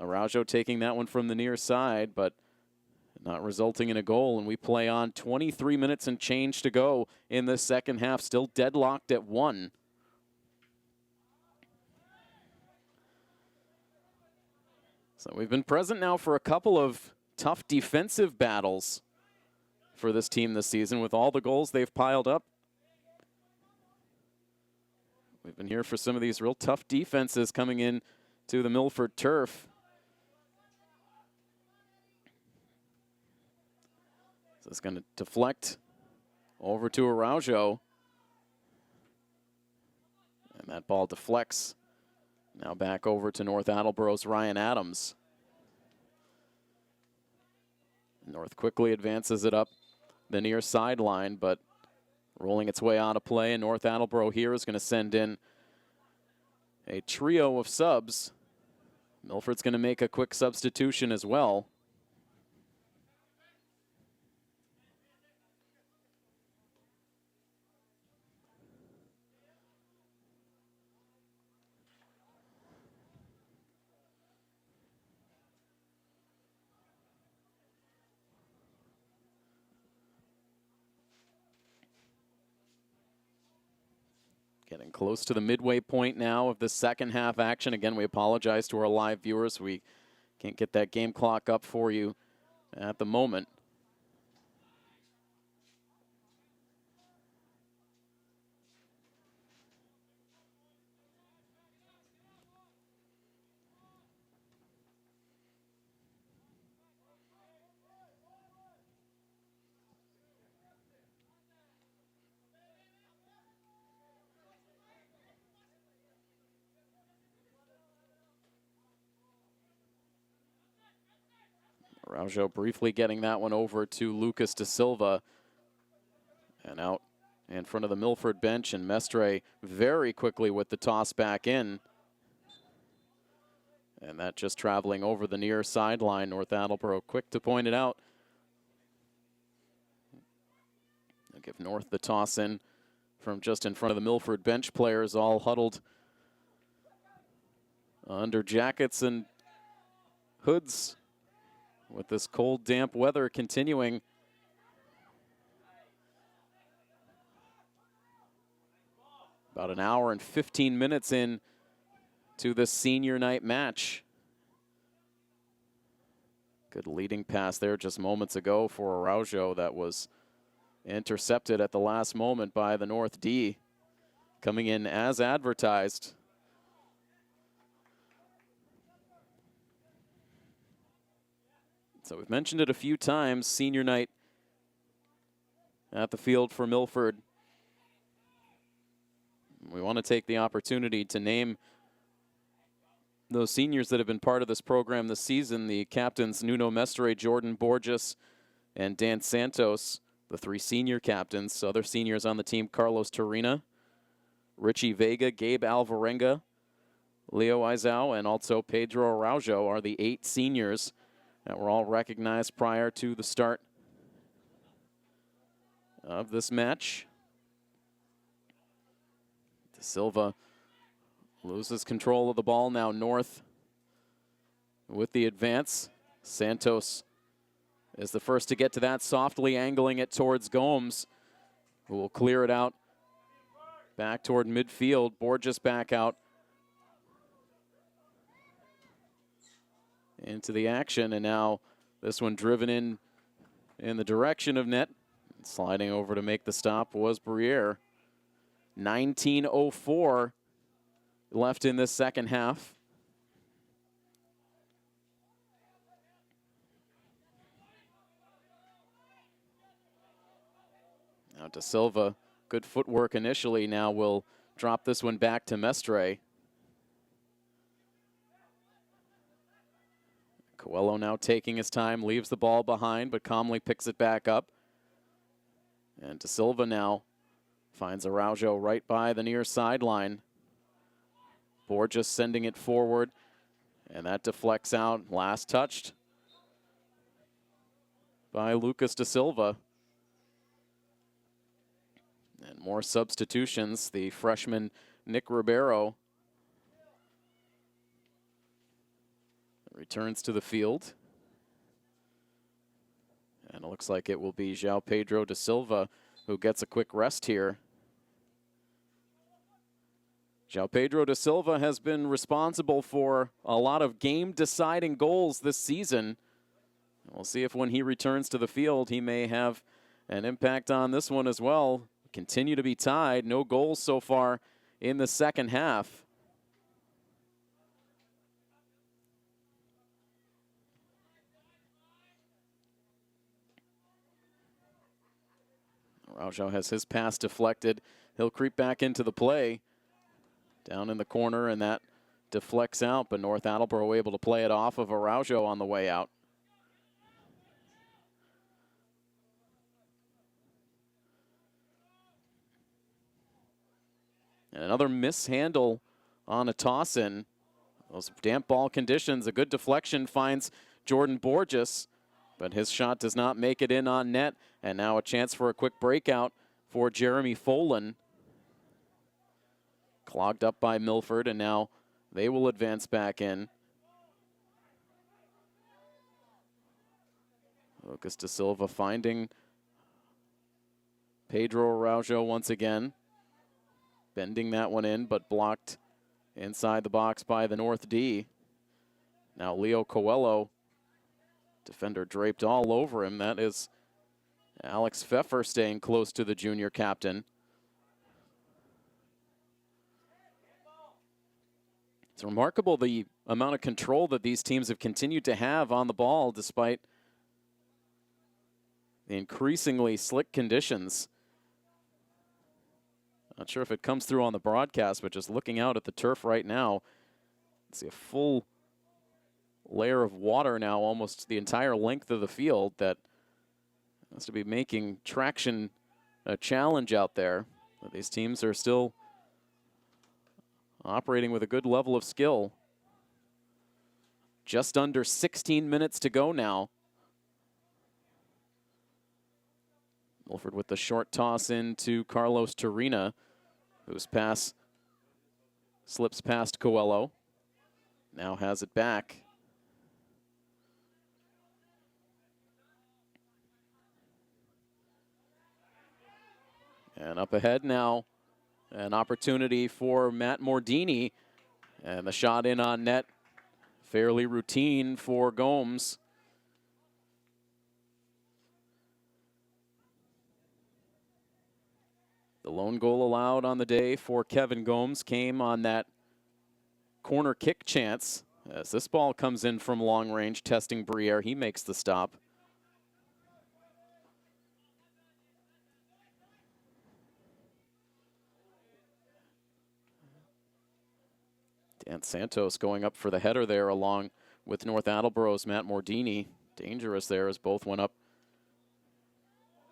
Araujo taking that one from the near side, but not resulting in a goal. And we play on. 23 minutes and change to go in the second half. Still deadlocked at 1. So we've been present now for a couple of tough defensive battles for this team this season with all the goals they've piled up. We've been here for some of these real tough defenses coming in to the Milford turf. So it's going to deflect over to Araujo. And that ball deflects. Now back over to North Attleboro's Ryan Adams. North quickly advances it up the near sideline, but rolling its way out of play. And North Attleboro here is going to send in a trio of subs. Milford's going to make a quick substitution as well. Getting close to the midway point now of the second half action. Again, we apologize to our live viewers. We can't get that game clock up for you at the moment. Araujo briefly getting that one over to Lucas da Silva. And out in front of the Milford bench, and Mestre very quickly with the toss back in. And that just traveling over the near sideline. North Attleboro quick to point it out. They'll give North the toss in from just in front of the Milford bench players, all huddled under jackets and hoods with this cold, damp weather continuing. About an hour and 15 minutes in to this senior night match. Good leading pass there just moments ago for Araujo that was intercepted at the last moment by the North D. Coming in as advertised. So we've mentioned it a few times, senior night at the field for Milford. We want to take the opportunity to name those seniors that have been part of this program this season. The captains, Nuno Mestre, Jordan Borges, and Dan Santos, the three senior captains. Other seniors on the team, Carlos Torina, Richie Vega, Gabe Alvarenga, Leo Izao, and also Pedro Araujo are the 8 seniors that were all recognized prior to the start of this match. De Silva loses control of the ball. Now North with the advance. Santos is the first to get to that, softly angling it towards Gomes, who will clear it out back toward midfield. Borges back out into the action, and now this one driven in the direction of net. Sliding over to make the stop was Briere. 19:04 left in this second half. Now De Silva, good footwork initially, now will drop this one back to Mestre. Coelho now taking his time, leaves the ball behind, but calmly picks it back up. And De Silva now finds Araujo right by the near sideline. Borges sending it forward, and that deflects out. Last touched by Lucas De Silva. And more substitutions. The freshman Nick Ribeiro returns to the field. And it looks like it will be João Pedro De Silva who gets a quick rest here. João Pedro De Silva has been responsible for a lot of game-deciding goals this season. We'll see if when he returns to the field, he may have an impact on this one as well. Continue to be tied. No goals so far in the second half. Araujo has his pass deflected. He'll creep back into the play. Down in the corner, and that deflects out, but North Attleboro able to play it off of Araujo on the way out. And another mishandle on a toss-in. Those damp ball conditions, a good deflection finds Jordan Borges, but his shot does not make it in on net. And now a chance for a quick breakout for Jeremy Folan. Clogged up by Milford, and now they will advance back in. Lucas De Silva finding Pedro Araujo once again. Bending that one in, but blocked inside the box by the North D. Now Leo Coelho, defender draped all over him. That is Alex Pfeffer staying close to the junior captain. It's remarkable the amount of control that these teams have continued to have on the ball despite the increasingly slick conditions. Not sure if it comes through on the broadcast, but just looking out at the turf right now, see a full layer of water now, almost the entire length of the field, that has to be making traction a challenge out there. But these teams are still operating with a good level of skill. Just under 16 minutes to go now. Milford with the short toss into Carlos Torina, whose pass slips past Coelho. Now has it back. And up ahead now, an opportunity for Matt Mordini. And the shot in on net, fairly routine for Gomes. The lone goal allowed on the day for Kevin Gomes came on that corner kick chance. As this ball comes in from long range, testing Briere, he makes the stop. Dan Santos going up for the header there along with North Attleboro's Matt Mordini. Dangerous there as both went up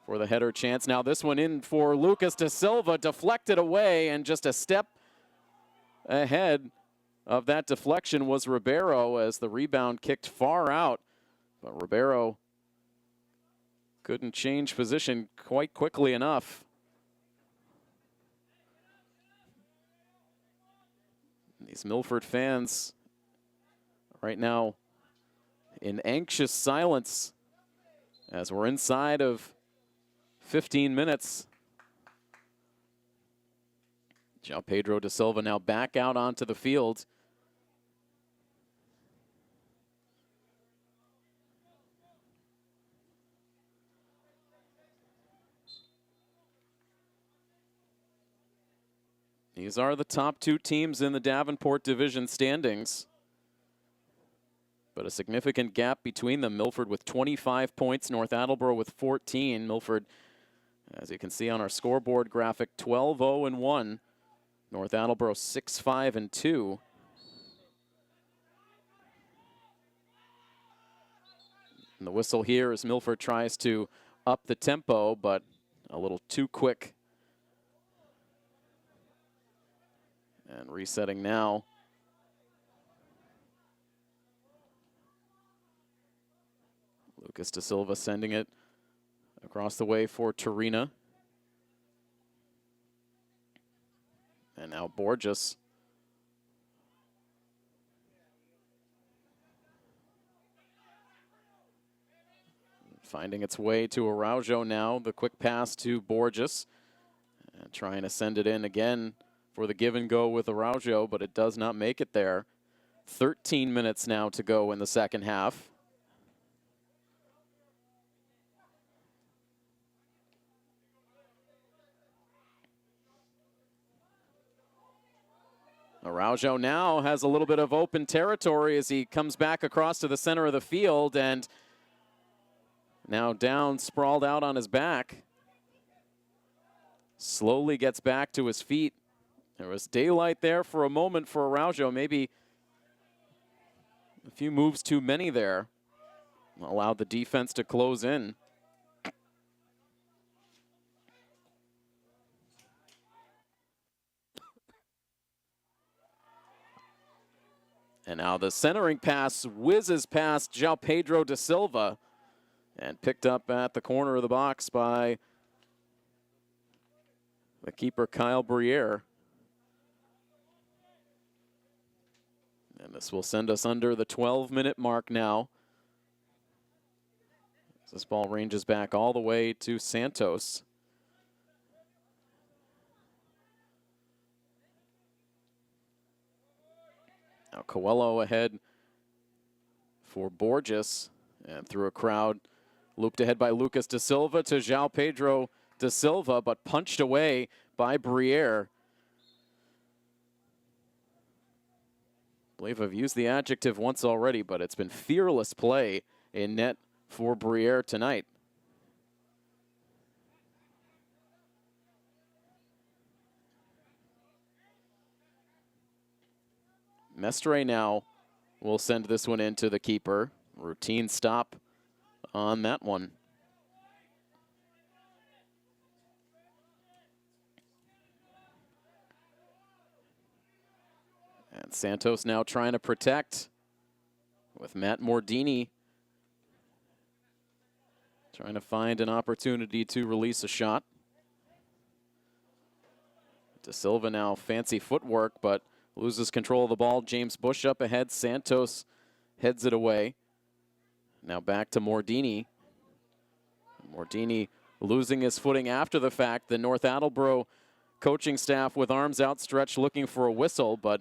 for the header chance. Now this one in for Lucas da Silva, deflected away, and just a step ahead of that deflection was Ribeiro as the rebound kicked far out. But Ribeiro couldn't change position quite quickly enough. These Milford fans right now in anxious silence as we're inside of 15 minutes. João Pedro da Silva now back out onto the field. These are the top two teams in the Davenport Division standings. But a significant gap between them. Milford with 25 points, North Attleboro with 14. Milford, as you can see on our scoreboard graphic, 12-0-1. North Attleboro 6-5-2. And the whistle here as Milford tries to up the tempo, but a little too quick. And resetting now. Lucas da Silva sending it across the way for Torina. And now Borges. Finding its way to Araujo now. The quick pass to Borges. And trying to send it in again for the give and go with Araujo, but it does not make it there. 13 minutes now to go in the second half. Araujo now has a little bit of open territory as he comes back across to the center of the field, and now down, sprawled out on his back. Slowly gets back to his feet. There was daylight there for a moment for Araujo, maybe a few moves too many there. Allowed the defense to close in. And now the centering pass whizzes past João Pedro da Silva and picked up at the corner of the box by the keeper Kyle Briere. And this will send us under the 12-minute mark now. This ball ranges back all the way to Santos. Now Coelho ahead for Borges, and through a crowd, looped ahead by Lucas da Silva to João Pedro da Silva, but punched away by Briere. I believe I've used the adjective once already, but it's been fearless play in net for Briere tonight. Mestre now will send this one into the keeper. Routine stop on that one. Santos now trying to protect with Matt Mordini trying to find an opportunity to release a shot. De Silva now fancy footwork, but loses control of the ball. James Bush up ahead. Santos heads it away. Now back to Mordini. Mordini losing his footing after the fact. The North Attleboro coaching staff with arms outstretched looking for a whistle, but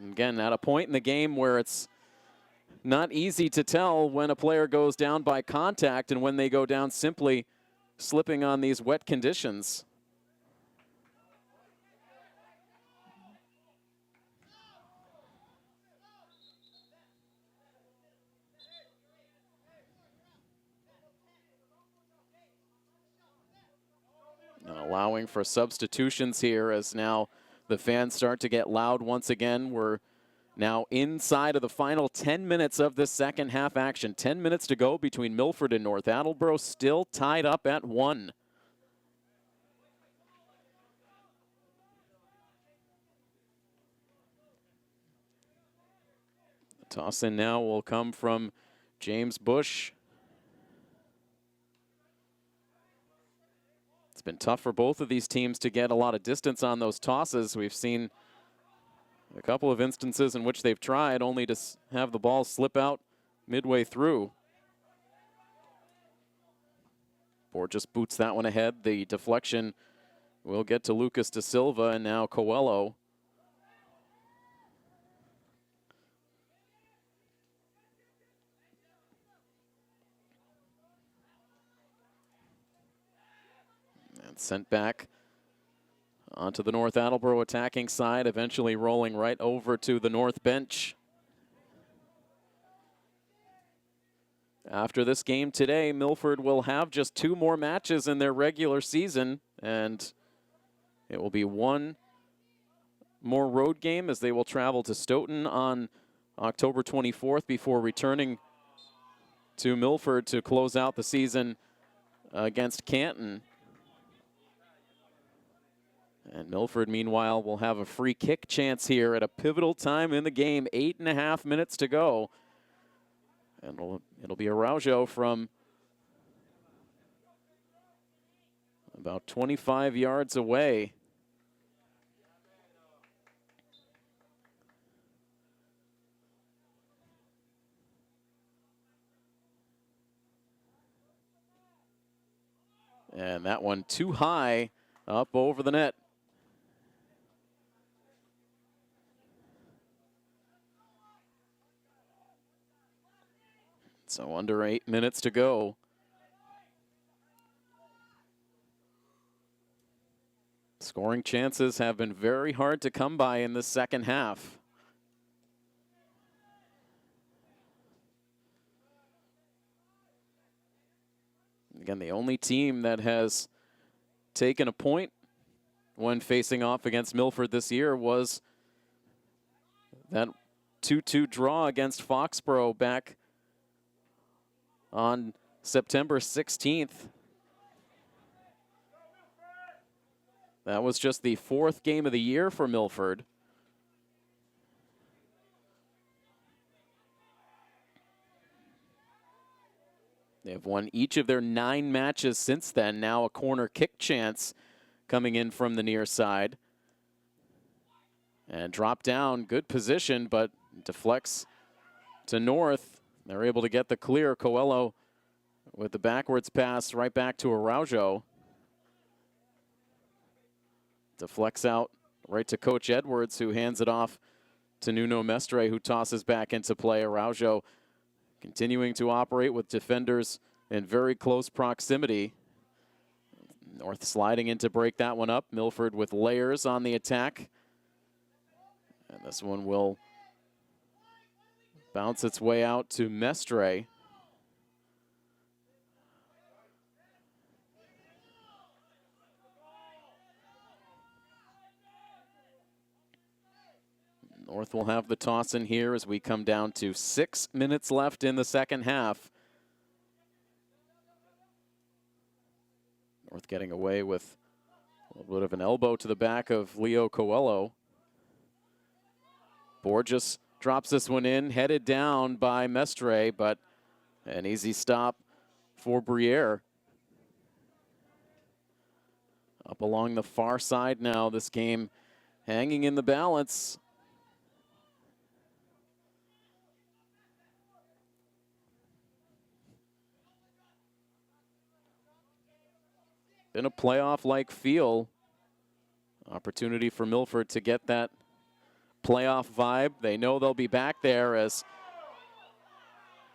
again, at a point in the game where it's not easy to tell when a player goes down by contact and when they go down simply slipping on these wet conditions. And allowing for substitutions here as now the fans start to get loud once again. We're now inside of the final 10 minutes of this second half action. 10 minutes to go between Milford and North Attleboro, still tied up at 1. The toss in now will come from James Bush. It's been tough for both of these teams to get a lot of distance on those tosses. We've seen a couple of instances in which they've tried only to have the ball slip out midway through. Ford just boots that one ahead. The deflection will get to Lucas De Silva, and now Coelho. And sent back onto the North Attleboro attacking side, eventually rolling right over to the north bench. After this game today, Milford will have just 2 more matches in their regular season, and it will be 1 more road game as they will travel to Stoughton on October 24th before returning to Milford to close out the season against Canton. And Milford, meanwhile, will have a free kick chance here at a pivotal time in the game. 8.5 minutes to go. And it'll be Araujo from about 25 yards away. And that one too high up over the net. So under 8 minutes to go. Scoring chances have been very hard to come by in the second half. Again, the only team that has taken a point when facing off against Milford this year was that 2-2 draw against Foxborough back on September 16th. That was just the 4th game of the year for Milford. They've won each of their 9 matches since then. Now a corner kick chance coming in from the near side. And drop down, good position, but deflects to North. They're able to get the clear. Coelho with the backwards pass right back to Araujo. Deflects out right to Coach Edwards, who hands it off to Nuno Mestre, who tosses back into play. Araujo continuing to operate with defenders in very close proximity. North sliding in to break that one up. Milford with layers on the attack. And this one will bounce its way out to Mestre. North will have the toss in here as we come down to 6 minutes left in the second half. North getting away with a little bit of an elbow to the back of Leo Coelho. Borges drops this one in, headed down by Mestre, but an easy stop for Briere. Up along the far side now, this game hanging in the balance. Been a playoff-like feel. Opportunity for Milford to get that playoff vibe. They know they'll be back there as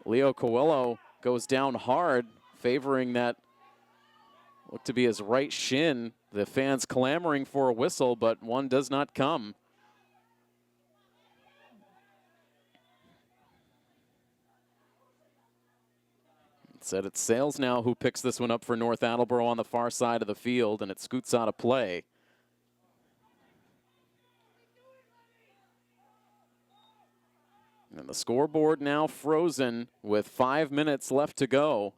Leo Coelho goes down hard, favoring that looked to be his right shin. The fans clamoring for a whistle, but one does not come. Instead, it's Sales now who picks this one up for North Attleboro on the far side of the field, and it scoots out of play. And the scoreboard now frozen with 5 minutes left to go.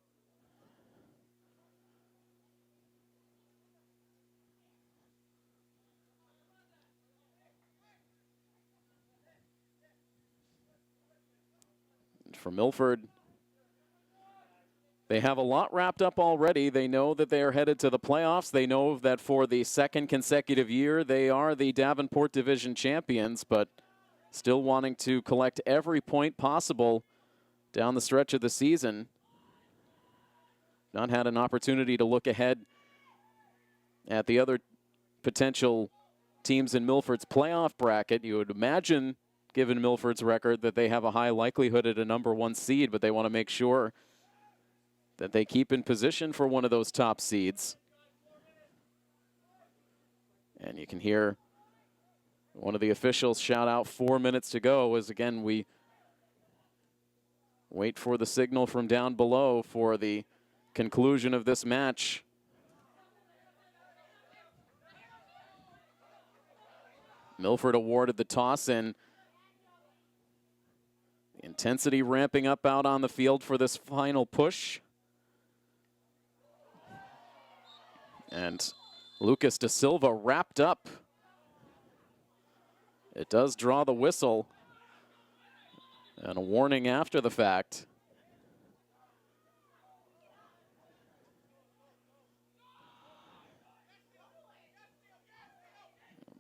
And for Milford, they have a lot wrapped up already. They know that they are headed to the playoffs. They know that for the second consecutive year, they are the Davenport Division champions, but still wanting to collect every point possible down the stretch of the season. Not had an opportunity to look ahead at the other potential teams in Milford's playoff bracket. You would imagine, given Milford's record, that they have a high likelihood at a #1 seed, but they want to make sure that they keep in position for one of those top seeds. And you can hear one of the officials shout out 4 minutes to go as, again, we wait for the signal from down below for the conclusion of this match. Milford awarded the toss in. Intensity ramping up out on the field for this final push. And Lucas Da Silva wrapped up. It does draw the whistle, and a warning after the fact.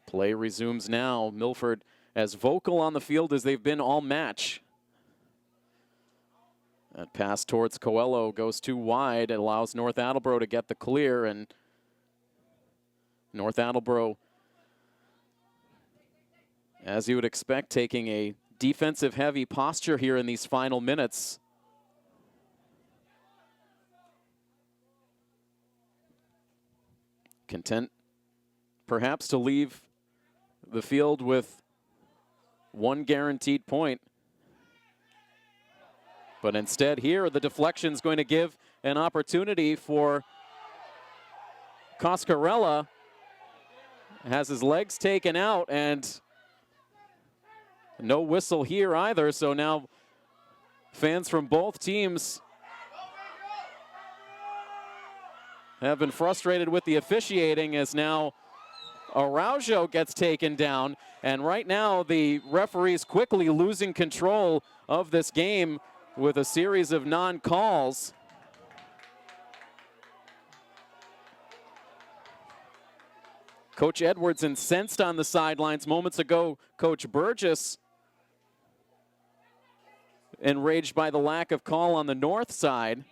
Play resumes now. Milford as vocal on the field as they've been all match. That pass towards Coelho goes too wide. It allows North Attleboro to get the clear, and North Attleboro, as you would expect, taking a defensive-heavy posture here in these final minutes. Content, perhaps, to leave the field with one guaranteed point. But instead here, the deflection's going to give an opportunity for Coscarella. Has his legs taken out, and no whistle here either, so now fans from both teams have been frustrated with the officiating as now Araujo gets taken down, and right now the referee's quickly losing control of this game with a series of non-calls. Coach Edwards incensed on the sidelines moments ago. Coach Burgess enraged by the lack of call on the north side.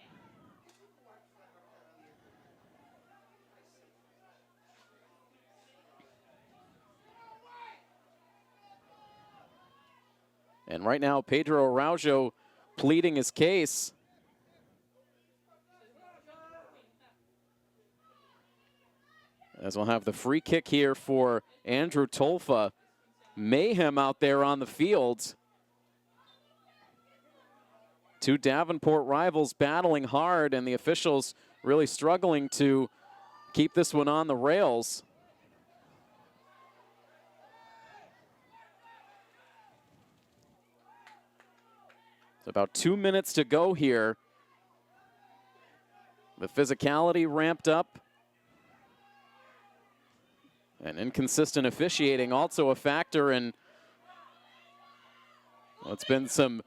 And right now, Pedro Araujo pleading his case. As we'll have the free kick here for Andrew Tolfa. Mayhem out there on the field. Two Davenport rivals battling hard, and the officials really struggling to keep this one on the rails. It's about 2 minutes to go here. The physicality ramped up. And inconsistent officiating also a factor in Well, it's been some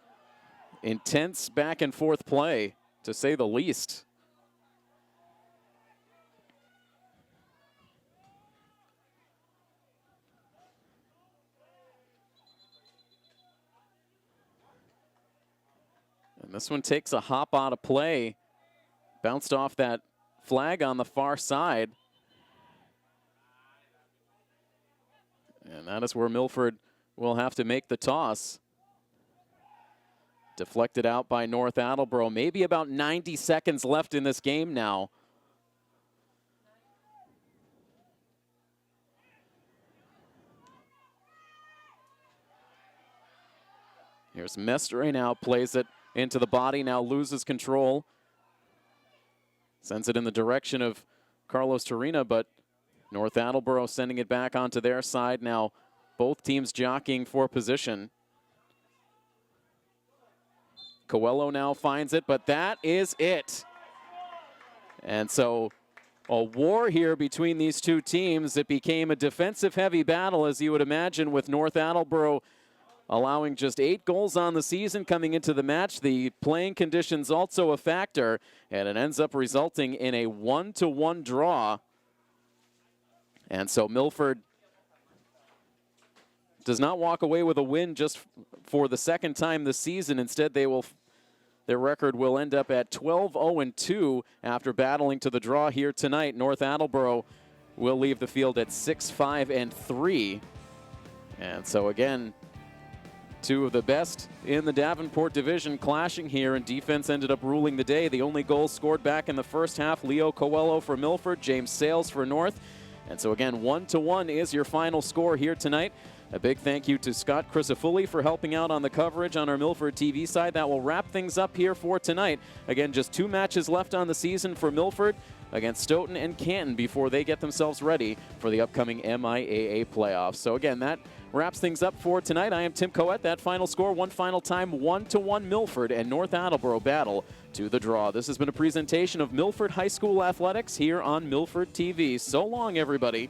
intense back and forth play, to say the least. And this one takes a hop out of play. Bounced off that flag on the far side. And that is where Milford will have to make the toss. Deflected out by North Attleboro. Maybe about 90 seconds left in this game now. Here's Mestre now, plays it into the body, now loses control. Sends it in the direction of Carlos Torina, but North Attleboro sending it back onto their side. Now both teams jockeying for position. Coelho now finds it, but that is it. And so a war here between these two teams. It became a defensive-heavy battle, as you would imagine, with North Attleboro allowing just 8 goals on the season coming into the match. The playing conditions also a factor, and it ends up resulting in a 1-1 draw. And so Milford does not walk away with a win just for the second time this season. Instead, their record will end up at 12-0-2 after battling to the draw here tonight. North Attleboro will leave the field at 6-5-3. And so again, two of the best in the Davenport division clashing here, and defense ended up ruling the day. The only goal scored back in the first half, Leo Coelho for Milford, James Sales for North. And so again, 1-1 is your final score here tonight. A big thank you to Scott Crisafulli for helping out on the coverage on our Milford TV side. That will wrap things up here for tonight. Again, just 2 matches left on the season for Milford against Stoughton and Canton before they get themselves ready for the upcoming MIAA playoffs. So again, that wraps things up for tonight. I am Tim Coet. That final score, one final time, 1-1 Milford and North Attleboro battle to the draw. This has been a presentation of Milford High School Athletics here on Milford TV. So long, everybody.